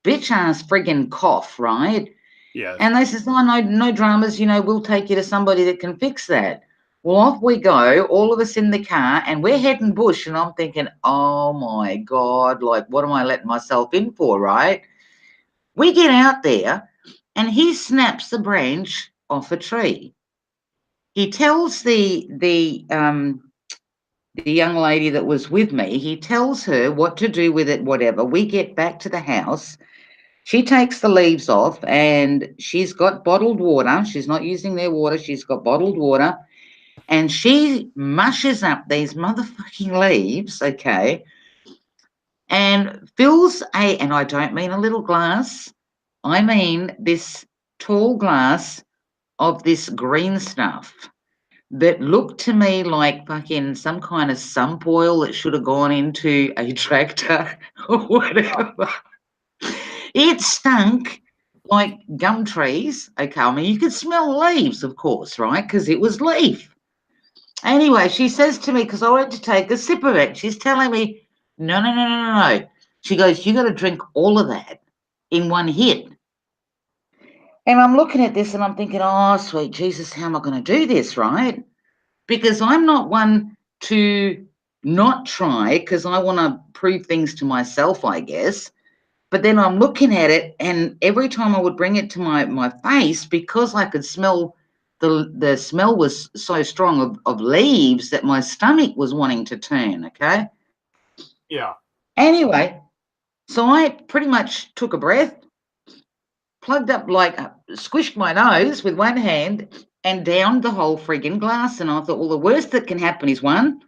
bitch-ass friggin' cough, right? Yes. And they says, oh, no dramas, we'll take you to somebody that can fix that. Well, off we go, all of us in the car, and we're heading bush, and I'm thinking, oh, my God, like, what am I letting myself in for, right? We get out there, and he snaps the branch off a tree. He tells the young lady that was with me, he tells her what to do with it, whatever. We get back to the house. She takes the leaves off, and she's got bottled water. She's not using their water. She's got bottled water, and she mushes up these motherfucking leaves, okay, and fills and I don't mean a little glass, I mean this tall glass of this green stuff that looked to me like fucking some kind of sump oil that should have gone into a tractor or whatever. It stunk like gum trees. Okay, I mean, you could smell leaves, of course, right? Because it was leaf. Anyway, she says to me, because I went to take a sip of it, she's telling me, no. She goes, you got to drink all of that in one hit. And I'm looking at this and I'm thinking, oh, sweet Jesus, how am I going to do this, right? Because I'm not one to not try because I want to prove things to myself, I guess. But then I'm looking at it, and every time I would bring it to my face, because I could smell the smell was so strong of leaves that my stomach was wanting to turn, okay? Yeah. Anyway, so I pretty much took a breath, plugged up, squished my nose with one hand and downed the whole friggin' glass. And I thought, well, the worst that can happen is one,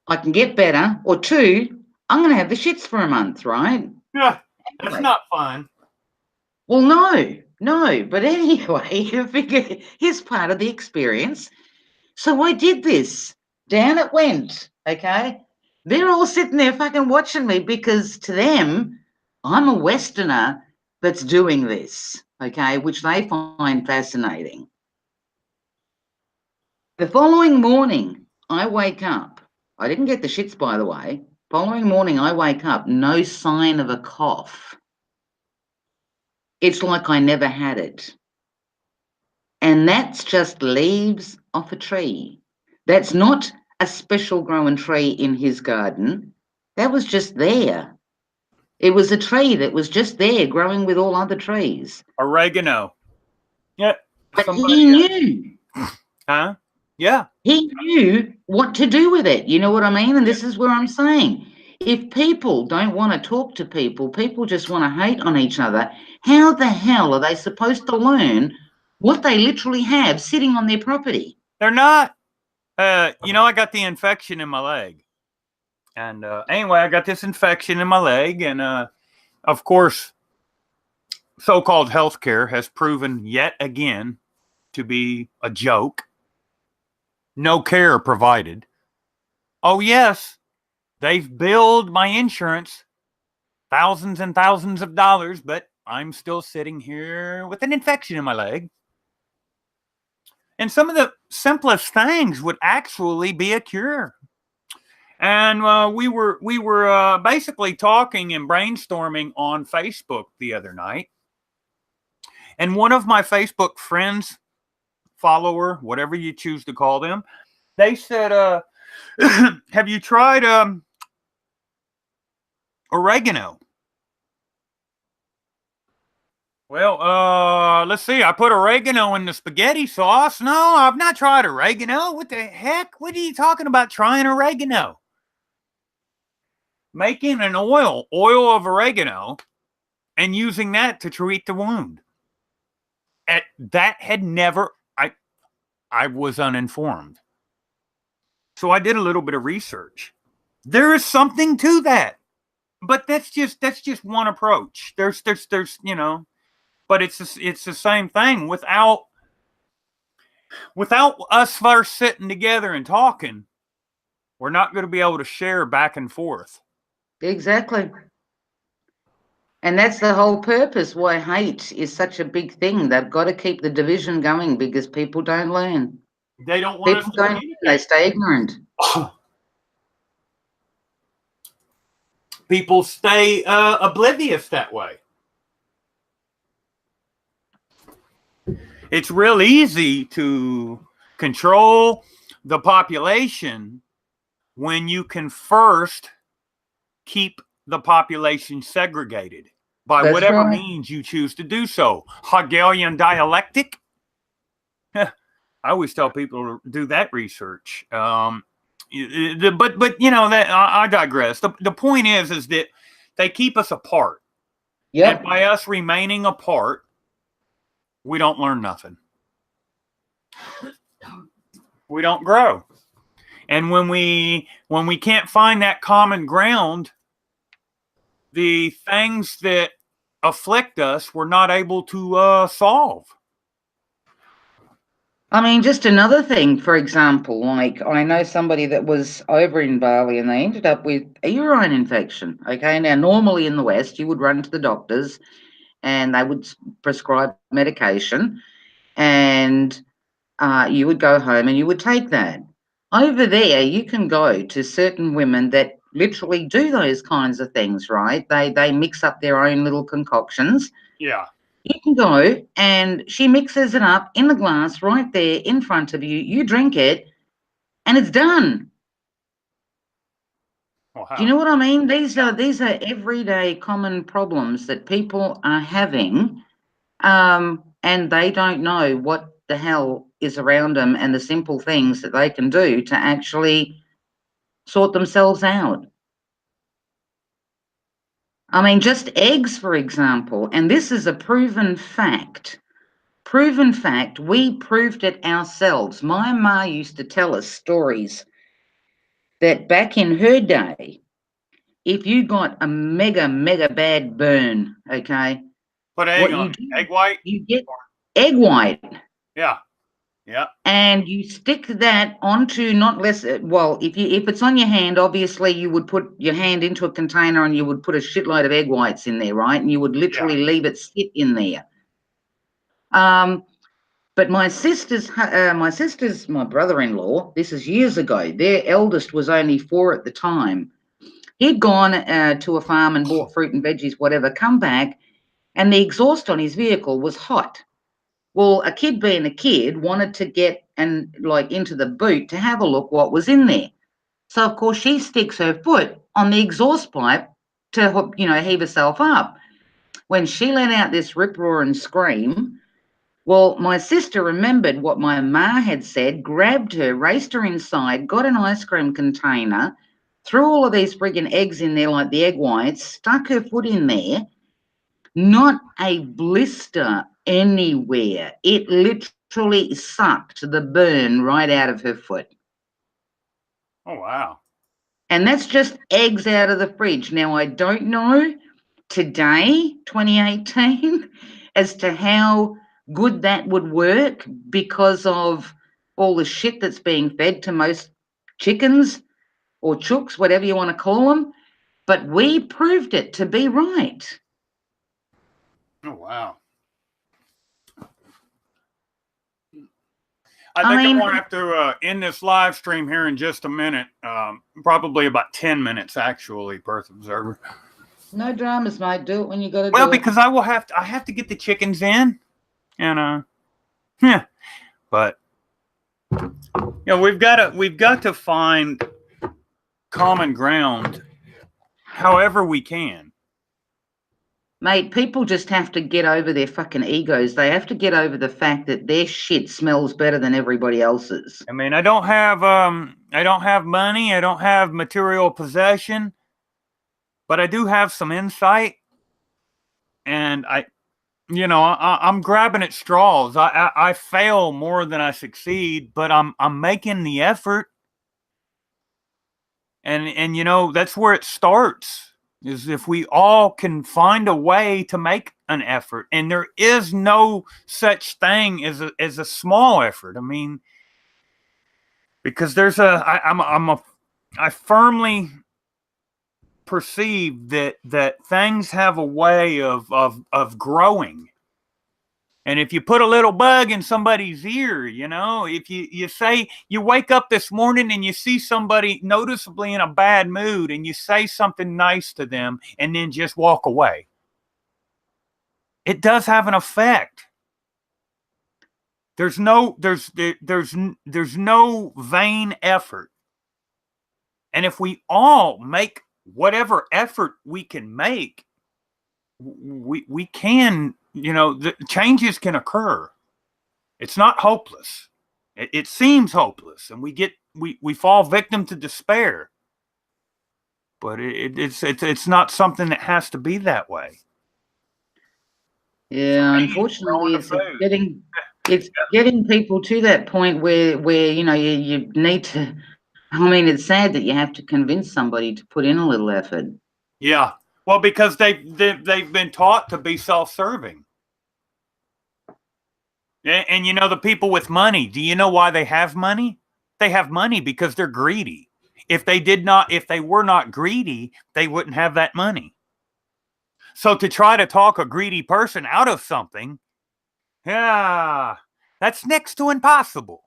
I can get better, or two, I'm going to have the shits for a month, right? Yeah, that's Anyway. not fun. Well, no. But anyway, I figure here's part of the experience. So I did this. Down it went, okay? They're all sitting there fucking watching me because to them, I'm a Westerner that's doing this, okay, which they find fascinating. The following morning, I wake up. I didn't get the shits, by the way. Following morning, I wake up, no sign of a cough. It's like I never had it. And that's just leaves off a tree. That's not a special growing tree in his garden. That was just there. It was a tree that was just there growing with all other trees. Oregano. Yeah. But he knew. Huh? Yeah. He knew what to do with it. You know what I mean? And this is where I'm saying, if people don't want to talk to people, people just want to hate on each other, how the hell are they supposed to learn what they literally have sitting on their property? They're not. I got the infection in my leg. And anyway, I got this infection in my leg. And of course, so-called healthcare has proven yet again to be a joke. No care provided. Oh, yes, they've billed my insurance thousands and thousands of dollars, but I'm still sitting here with an infection in my leg. And some of the simplest things would actually be a cure. And we were basically talking and brainstorming on Facebook the other night. And one of my Facebook friends, follower, whatever you choose to call them, they said, Have you tried oregano? Well, let's see. I put oregano in the spaghetti sauce. No, I've not tried oregano. What the heck? What are you talking about trying oregano? Making an oil of oregano, and using that to treat the wound. That had never, I was uninformed. So I did a little bit of research. There is something to that. But that's just one approach. There's you know, but it's the same thing without us first sitting together and talking. We're not going to be able to share back and forth. Exactly. And that's the whole purpose why hate is such a big thing. They've got to keep the division going because people don't learn. They don't want people don't. They stay ignorant. People stay oblivious that way. It's real easy to control the population when you can first keep the population segregated by That's whatever right. means you choose to do so. Hegelian dialectic. I always tell people to do that research. But you know, that I digress. The point is that they keep us apart. Yep. And by us remaining apart, we don't learn nothing. We don't grow. And when we can't find that common ground, the things that afflict us, we're not able to solve. I mean, just another thing, for example, like I know somebody that was over in Bali and they ended up with a urine infection. Okay, now normally in the West, you would run to the doctors and they would prescribe medication and you would go home and you would take that. Over there, you can go to certain women that literally do those kinds of things, right? They mix up their own little concoctions. Yeah. You can go and she mixes it up in the glass right there in front of you. You drink it and it's done. Wow. Do you know what I mean? These are everyday common problems that people are having, and they don't know what the hell is around them and the simple things that they can do to actually sort themselves out. I mean, just eggs, for example, and this is a proven fact. Proven fact, we proved it ourselves. My ma used to tell us stories that back in her day, if you got a mega bad burn, okay, Put egg on it. Egg white? You get egg white. Yeah. Yeah. And you stick that onto not less, well, if it's on your hand, obviously you would put your hand into a container and you would put a shitload of egg whites in there, right? And you would literally leave it sit in there. But my brother-in-law, this is years ago, their eldest was only 4 at the time. He'd gone to a farm and bought fruit and veggies, whatever, come back, and the exhaust on his vehicle was hot. Well, a kid being a kid wanted to get into the boot to have a look what was in there. So, of course, she sticks her foot on the exhaust pipe to, heave herself up. When she let out this rip roar and scream, well, my sister remembered what my ma had said, grabbed her, raced her inside, got an ice cream container, threw all of these friggin' eggs in there like the egg whites, stuck her foot in there. Not a blister anywhere. It literally sucked the burn right out of her foot. Oh, wow. And that's just eggs out of the fridge. Now, I don't know today, 2018, as to how good that would work because of all the shit that's being fed to most chickens or chooks, whatever you want to call them. But we proved it to be right. Oh, wow. I think I'm going to have to end this live stream here in just a minute. Probably about 10 minutes, actually, Perth Observer. No dramas, mate. Do it when you got to do it. Well, because I have to get the chickens in. And, yeah. But we've got to find common ground however we can. Mate, people just have to get over their fucking egos. They have to get over the fact that their shit smells better than everybody else's. I mean, I don't have money, I don't have material possession, but I do have some insight, and I'm grabbing at straws. I fail more than I succeed, but I'm making the effort, and that's where it starts. Is if we all can find a way to make an effort, and there is no such thing as a small effort. I mean, because I firmly perceive that things have a way of growing. And if you put a little bug in somebody's ear, if you say you wake up this morning and you see somebody noticeably in a bad mood and you say something nice to them and then just walk away, it does have an effect. There's no vain effort. And if we all make whatever effort we can make, we can, the changes can occur. It's not hopeless. It seems hopeless, and we fall victim to despair. But it's not something that has to be that way. Yeah, unfortunately, it's getting people to that point where you need to. I mean, it's sad that you have to convince somebody to put in a little effort. Yeah, well, because they've been taught to be self-serving. And the people with money, do you know why they have money? They have money because they're greedy. If they were not greedy, they wouldn't have that money. So to try to talk a greedy person out of something, yeah, that's next to impossible.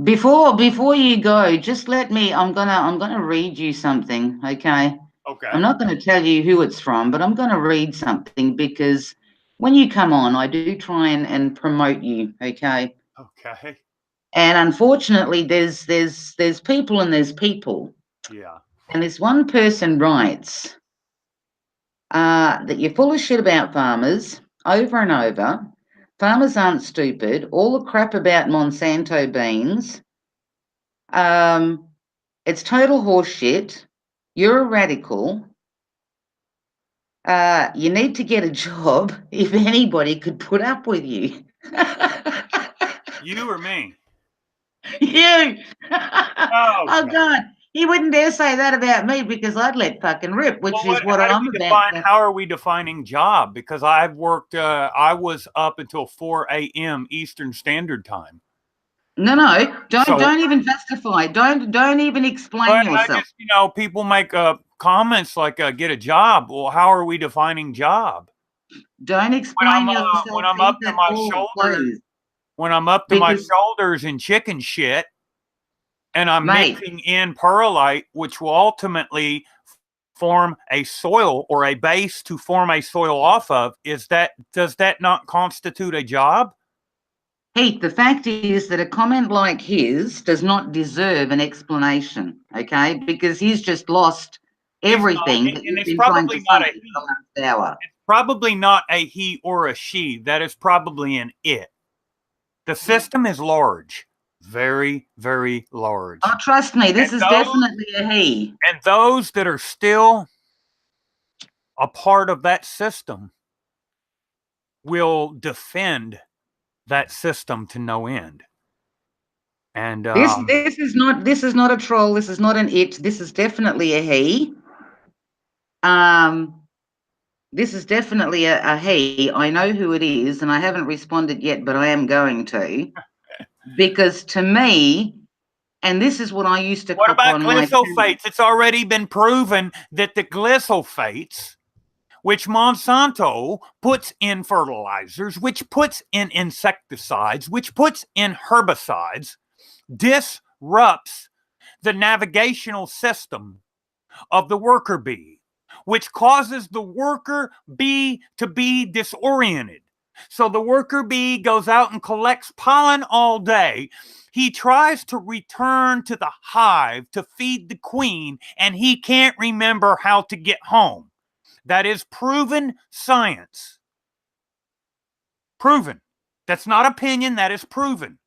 Before you go, just let me. I'm gonna read you something, okay? Okay. I'm not going to tell you who it's from, but I'm going to read something because when you come on, I do try and promote you, okay? Okay. And unfortunately, there's people and there's people. Yeah. And this one person writes that you're full of shit about farmers over and over. Farmers aren't stupid. All the crap about Monsanto beans. It's total horseshit. You're a radical. You need to get a job if anybody could put up with you. You or me? You. Oh, God. He wouldn't dare say that about me because I'd let fucking rip, which is what I'm about. How are we defining job? Because I've worked, I was up until 4 a.m. Eastern Standard Time. No, don't even justify. Don't even explain yourself. I just, people make comments like get a job. Well, how are we defining job? Don't explain yourself. When I'm up to my shoulders, when I'm up to my shoulders in chicken shit, and I'm mixing in perlite, which will ultimately form a soil or a base to form a soil off of, does that not constitute a job? Heath, the fact is that a comment like his does not deserve an explanation, okay? Because he's just lost everything that you've been trying to say for the last hour. It's probably not a he or a she. That is probably an it. The system is large. Very, very large. Oh, trust me, this is definitely a he. And those that are still a part of that system will defend that system to no end. And this is not a troll. This is not an it. This is definitely a he. This is definitely a he. I know who it is, and I haven't responded yet, but I am going to, because to me, and this is what I used to. What about glyphosate? It's already been proven that the glyphosates, which Monsanto puts in fertilizers, which puts in insecticides, which puts in herbicides, disrupts the navigational system of the worker bee, which causes the worker bee to be disoriented. So the worker bee goes out and collects pollen all day. He tries to return to the hive to feed the queen, and he can't remember how to get home. That is proven science. Proven. That's not opinion, that is proven.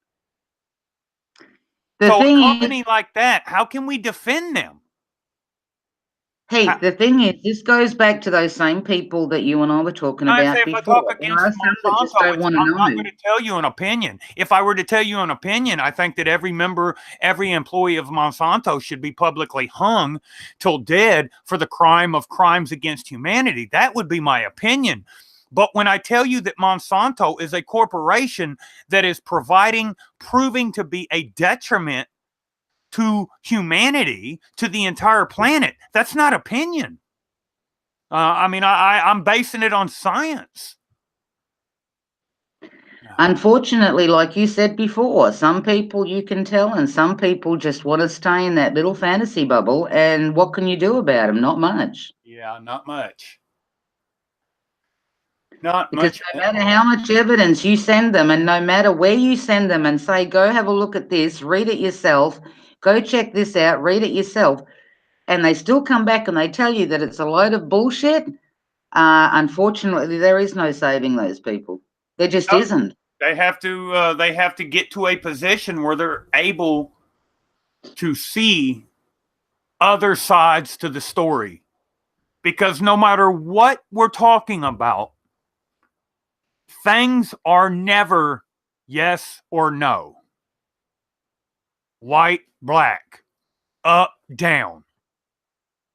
So a company like that, how can we defend them? Hey, the thing is, this goes back to those same people that you and I were talking about before. If I talk against Monsanto, I'm not going to tell you an opinion. If I were to tell you an opinion, I think that every employee of Monsanto should be publicly hung till dead for the crime of crimes against humanity. That would be my opinion. But when I tell you that Monsanto is a corporation that is proving to be a detriment to humanity, to the entire planet, that's not opinion. I'm basing it on science. Unfortunately, like you said before, some people you can tell, and some people just want to stay in that little fantasy bubble. And what can you do about them? Not much. Yeah, not much. Because no matter how much evidence you send them, and no matter where you send them and say, go have a look at this, read it yourself, go check this out, read it yourself, and they still come back and they tell you that it's a load of bullshit, unfortunately, there is no saving those people. There just isn't. They have to get to a position where they're able to see other sides to the story. Because no matter what we're talking about, things are never yes or no. White, black, up, down.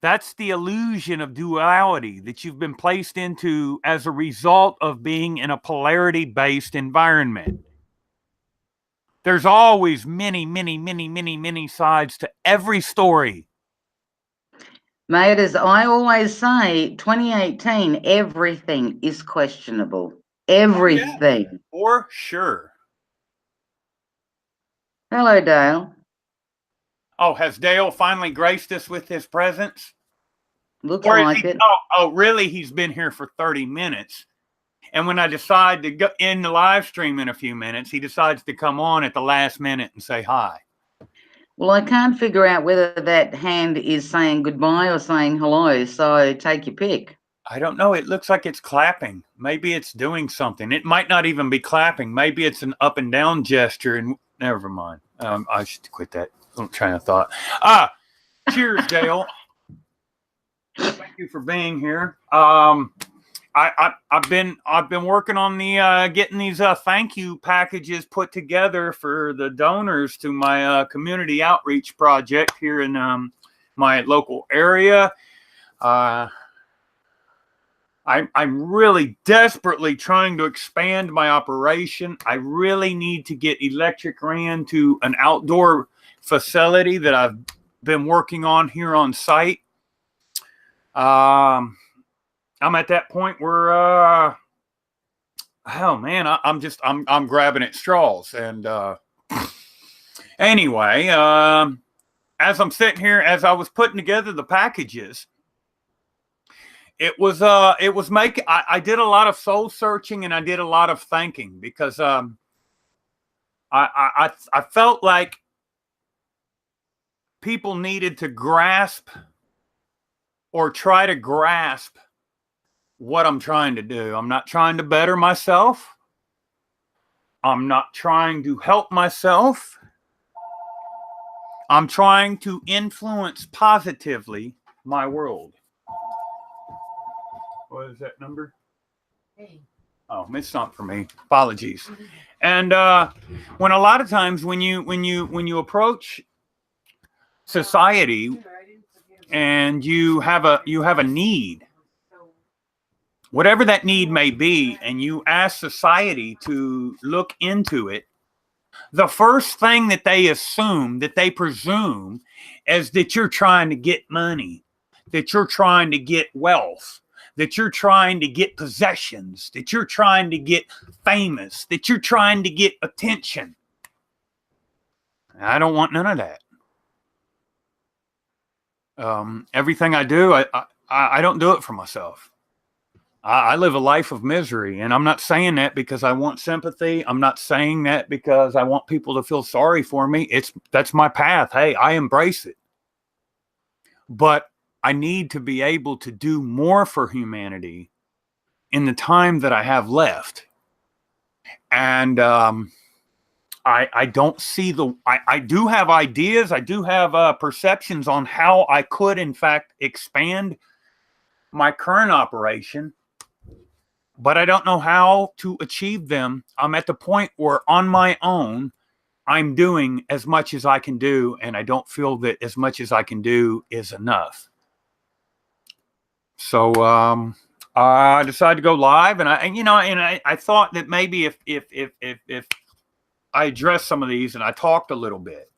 That's the illusion of duality that you've been placed into as a result of being in a polarity-based environment. There's always many, many, many, many, many sides to every story. Mate, as I always say, 2018, everything is questionable. Everything. Oh, yeah. For sure. Hello, Dale. Oh, has Dale finally graced us with his presence? Looks like it. Oh, really? He's been here for 30 minutes. And when I decide to go in the live stream in a few minutes, he decides to come on at the last minute and say hi. Well, I can't figure out whether that hand is saying goodbye or saying hello, so take your pick. I don't know. It looks like it's clapping. Maybe it's doing something. It might not even be clapping. Maybe it's an up and down gesture. And never mind. I should quit that train of thought. Cheers, Dale. Thank you for being here. I've been working on the getting these thank you packages put together for the donors to my community outreach project here in my local area. I'm really desperately trying to expand my operation. I really need to get electric ran to an outdoor facility that I've been working on here on site. I'm at that point where, oh man, I'm grabbing at straws. And anyway, as I'm sitting here, as I was putting together the packages, I did a lot of soul searching and I did a lot of thinking because I felt like people needed to grasp or try to grasp what I'm trying to do. I'm not trying to better myself. I'm not trying to help myself. I'm trying to influence positively my world. What is that number? Hey. Oh, it's not for me. Apologies. And when a lot of times when you approach society and you have a need, whatever that need may be, and you ask society to look into it, the first thing that they presume is that you're trying to get money, that you're trying to get wealth, that you're trying to get possessions, that you're trying to get famous, that you're trying to get attention. I don't want none of that. Everything I do, I don't do it for myself. I live a life of misery, and I'm not saying that because I want sympathy. I'm not saying that because I want people to feel sorry for me. That's my path. Hey, I embrace it. But I need to be able to do more for humanity in the time that I have left. And I don't see I do have ideas. I do have perceptions on how I could, in fact, expand my current operation, but I don't know how to achieve them. I'm at the point where on my own, I'm doing as much as I can do, and I don't feel that as much as I can do is enough. So I decided to go live, and I thought that maybe if I addressed some of these and I talked a little bit,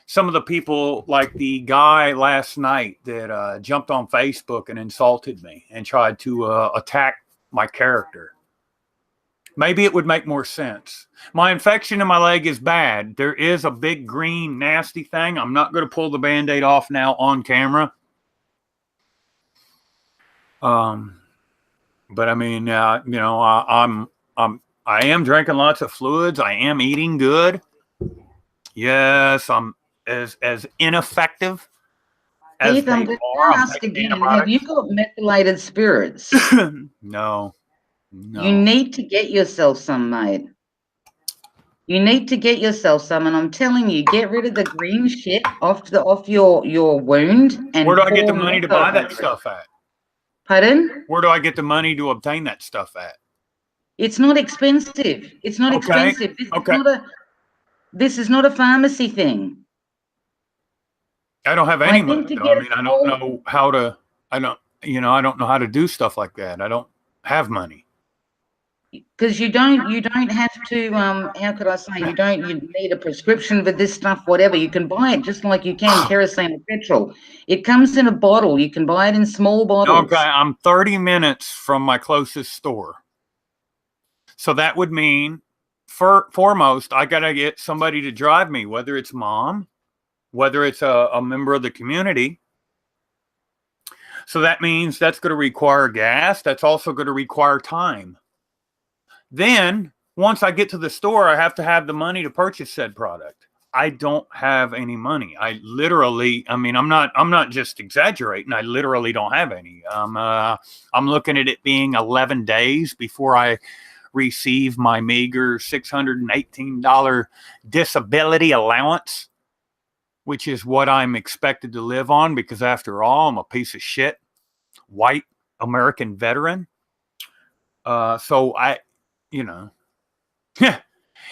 some of the people, like the guy last night that jumped on Facebook and insulted me and tried to attack my character, maybe it would make more sense. My infection in my leg is bad. There is a big green nasty thing. I'm not going to pull the Band-Aid off now on camera. But I mean, I am drinking lots of fluids. I am eating good. Yes, I'm as ineffective as Keith, I'm they going are. to I'm ask taking again, have you got methylated spirits? No. You need to get yourself some, mate. You need to get yourself some, and I'm telling you, get rid of the green shit off your wound and where do I get the pour money to meth buy that over it. stuff at? Pardon? Where do I get the money to obtain that stuff at? It's not expensive. It's not expensive. This is not a pharmacy thing. I don't have any money. I don't know how to. I don't know how to do stuff like that. I don't have money. Because you don't have to. How could I say? You need a prescription for this stuff. Whatever, you can buy it just like you can kerosene or petrol. It comes in a bottle. You can buy it in small bottles. Okay, I'm 30 minutes from my closest store. So that would mean, foremost, I got to get somebody to drive me, whether it's mom, whether it's a member of the community. So that means that's going to require gas. That's also going to require time. Then, once I get to the store, I have to have the money to purchase said product. I don't have any money. I literally, I'm not just exaggerating. I literally don't have any. I'm looking at it being 11 days before I receive my meager $618 disability allowance, which is what I'm expected to live on, because after all, I'm a piece of shit white American veteran. So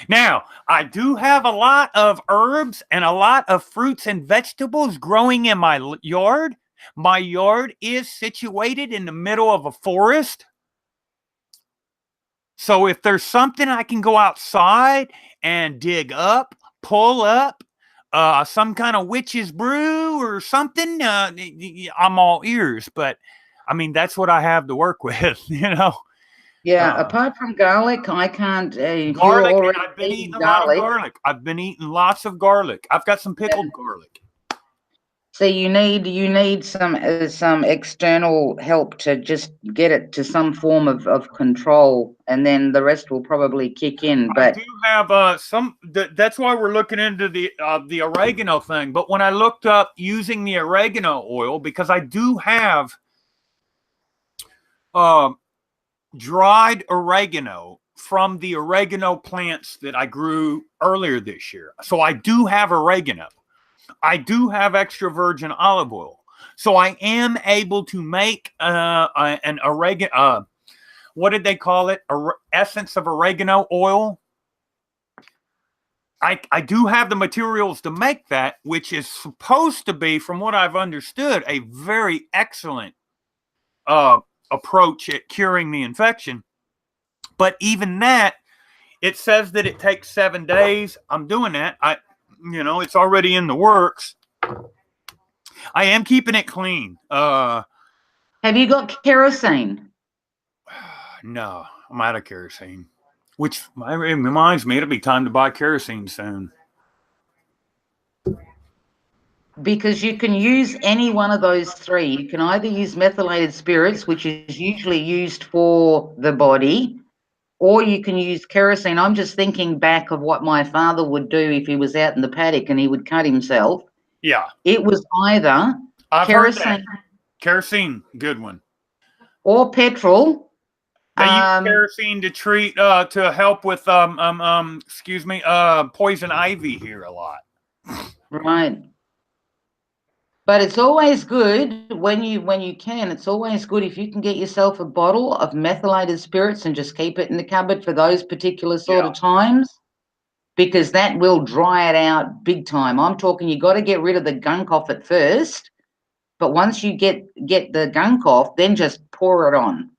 now I do have a lot of herbs and a lot of fruits and vegetables growing in my yard. My yard is situated in the middle of a forest. So if there's something I can go outside and dig up, pull up, some kind of witch's brew or something, I'm all ears. But I mean, that's what I have to work with, Yeah, apart from garlic, I can't. Garlic, and I've been eating a lot of garlic. I've been eating lots of garlic. I've got some pickled garlic. So you need some external help to just get it to some form of control, and then the rest will probably kick in. But I do have some. That's why we're looking into the oregano thing. But when I looked up using the oregano oil, because I do have dried oregano from the oregano plants that I grew earlier this year. So I do have oregano. I do have extra virgin olive oil. So I am able to make an oregano, what did they call it? Essence of oregano oil. I do have the materials to make that, which is supposed to be, from what I've understood, a very excellent approach at curing the infection. But even that, it says that it takes 7 days. I'm doing that. It's already in the works. I am keeping it clean. Have you got kerosene? No, I'm out of kerosene. Which reminds me, it'll be time to buy kerosene soon. Because you can use any one of those three. You can either use methylated spirits, which is usually used for the body, or you can use kerosene. I'm just thinking back of what my father would do if he was out in the paddock and he would cut himself. Yeah. It was either I've heard that. kerosene Kerosene, good one. or petrol. They use kerosene to treat, to help with, poison ivy here a lot. Right. But it's always good when you can. It's always good if you can get yourself a bottle of methylated spirits and just keep it in the cupboard for those particular sort of times, because that will dry it out big time. I'm talking you got to get rid of the gunk off at first, but once you get the gunk off, then just pour it on.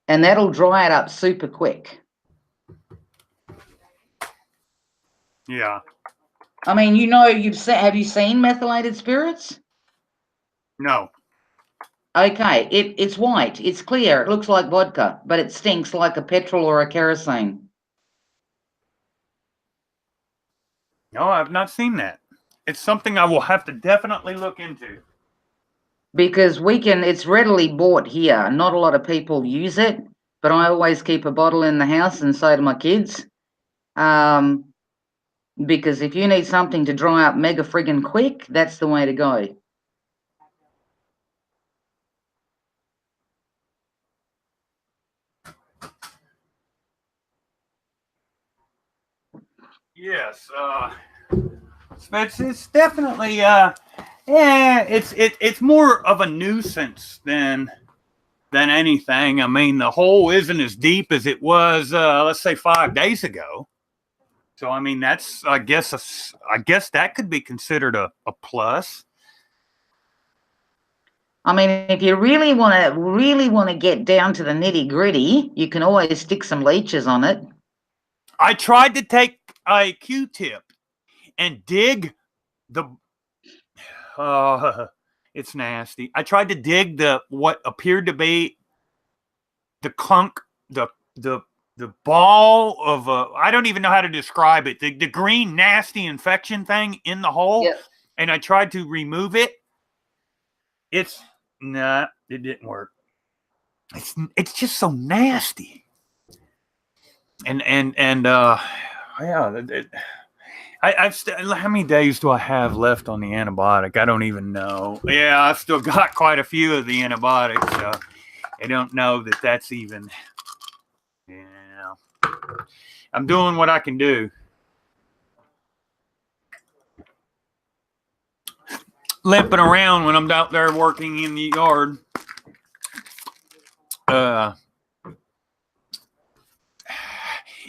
And that'll dry it up super quick. Yeah. I mean, have you seen methylated spirits? No. Okay, it's white, it's clear, it looks like vodka, but it stinks like a petrol or a kerosene. No, I've not seen that. It's something I will have to definitely look into. Because it's readily bought here. Not a lot of people use it, but I always keep a bottle in the house, and so do my kids. Because if you need something to dry up mega friggin' quick, that's the way to go. Yes, it's definitely it's more of a nuisance than anything. I mean, the hole isn't as deep as it was, let's say 5 days ago. So I mean, that's I guess that could be considered a plus. I mean, if you really want to get down to the nitty gritty, you can always stick some leeches on it. I tried to take a Q-tip and dig the. It's nasty. I tried to dig what appeared to be the clunk, the ball of I don't even know how to describe it. The green nasty infection thing in the hole, Yep. And I tried to remove it. It didn't work. It's just so nasty. And yeah. How many days do I have left on the antibiotic? I don't even know. Yeah, I've still got quite a few of the antibiotics. So I don't know that that's even. Yeah, I'm doing what I can do. Limping around when I'm out there working in the yard.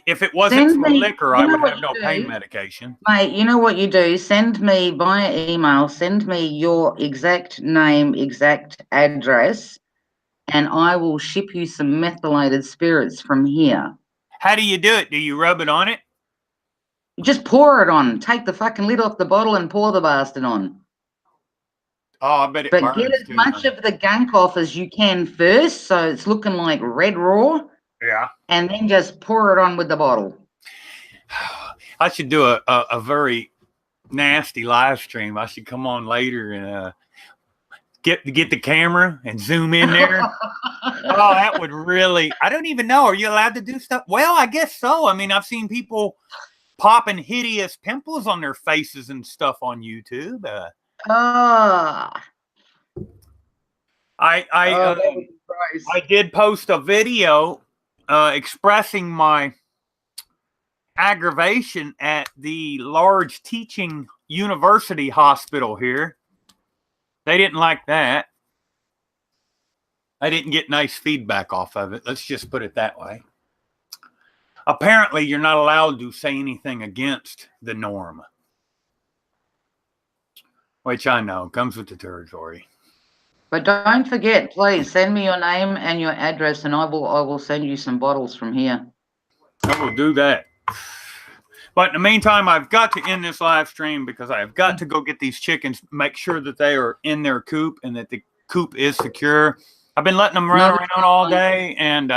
If it wasn't for liquor, I would have no pain medication. Mate, you know what you do? Send me via email, send me your exact name, exact address, and I will ship you some methylated spirits from here. How do you do it? Do you rub it on it? You just pour it on. Take the fucking lid off the bottle and pour the bastard on. Oh, I bet it burns. But get as much of the gunk off as you can first, so it's looking like red raw. Yeah. And then just pour it on with the bottle. I should do a very nasty live stream. I should come on later and get the camera and zoom in there. Oh, that would really. I don't even know. Are you allowed to do stuff? Well, I guess so. I mean, I've seen people popping hideous pimples on their faces and stuff on YouTube. I did post a video expressing my aggravation at the large teaching university hospital here. They didn't like that. I didn't get nice feedback off of it. Let's just put it that way. Apparently, you're not allowed to say anything against the norm. Which I know comes with the territory. But don't forget, please send me your name and your address, and I will send you some bottles from here. I will do that. But in the meantime, I've got to end this live stream because I have got to go get these chickens, make sure that they are in their coop and that the coop is secure. I've been letting them run around all day, and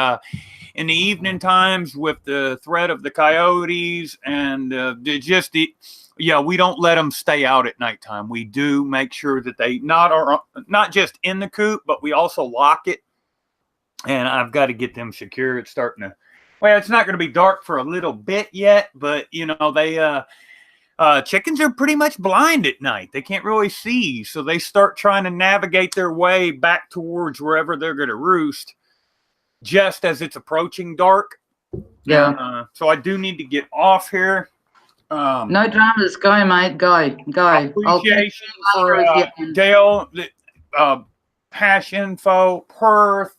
in the evening times with the threat of the coyotes and Yeah, we don't let them stay out at nighttime. We do make sure that they not just in the coop, but we also lock it. And I've got to get them secure. It's starting to, well, it's not going to be dark for a little bit yet, but you know, they chickens are pretty much blind at night. They can't really see, so they start trying to navigate their way back towards wherever they're going to roost just as it's approaching dark. Yeah. So I do need to get off here. No dramas. Go, mate. Go. Appreciation for Dale, Hash Info, Perth,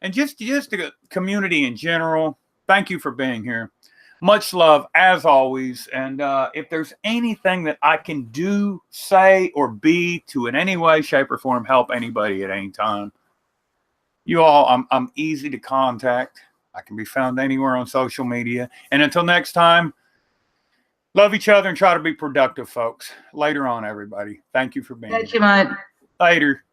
and just the community in general. Thank you for being here. Much love, as always. And if there's anything that I can do, say, or be to in any way, shape, or form help anybody at any time, you all, I'm easy to contact. I can be found anywhere on social media. And until next time, love each other and try to be productive, folks. Later on, everybody. Thank you for being here. Thank you, mate. Later.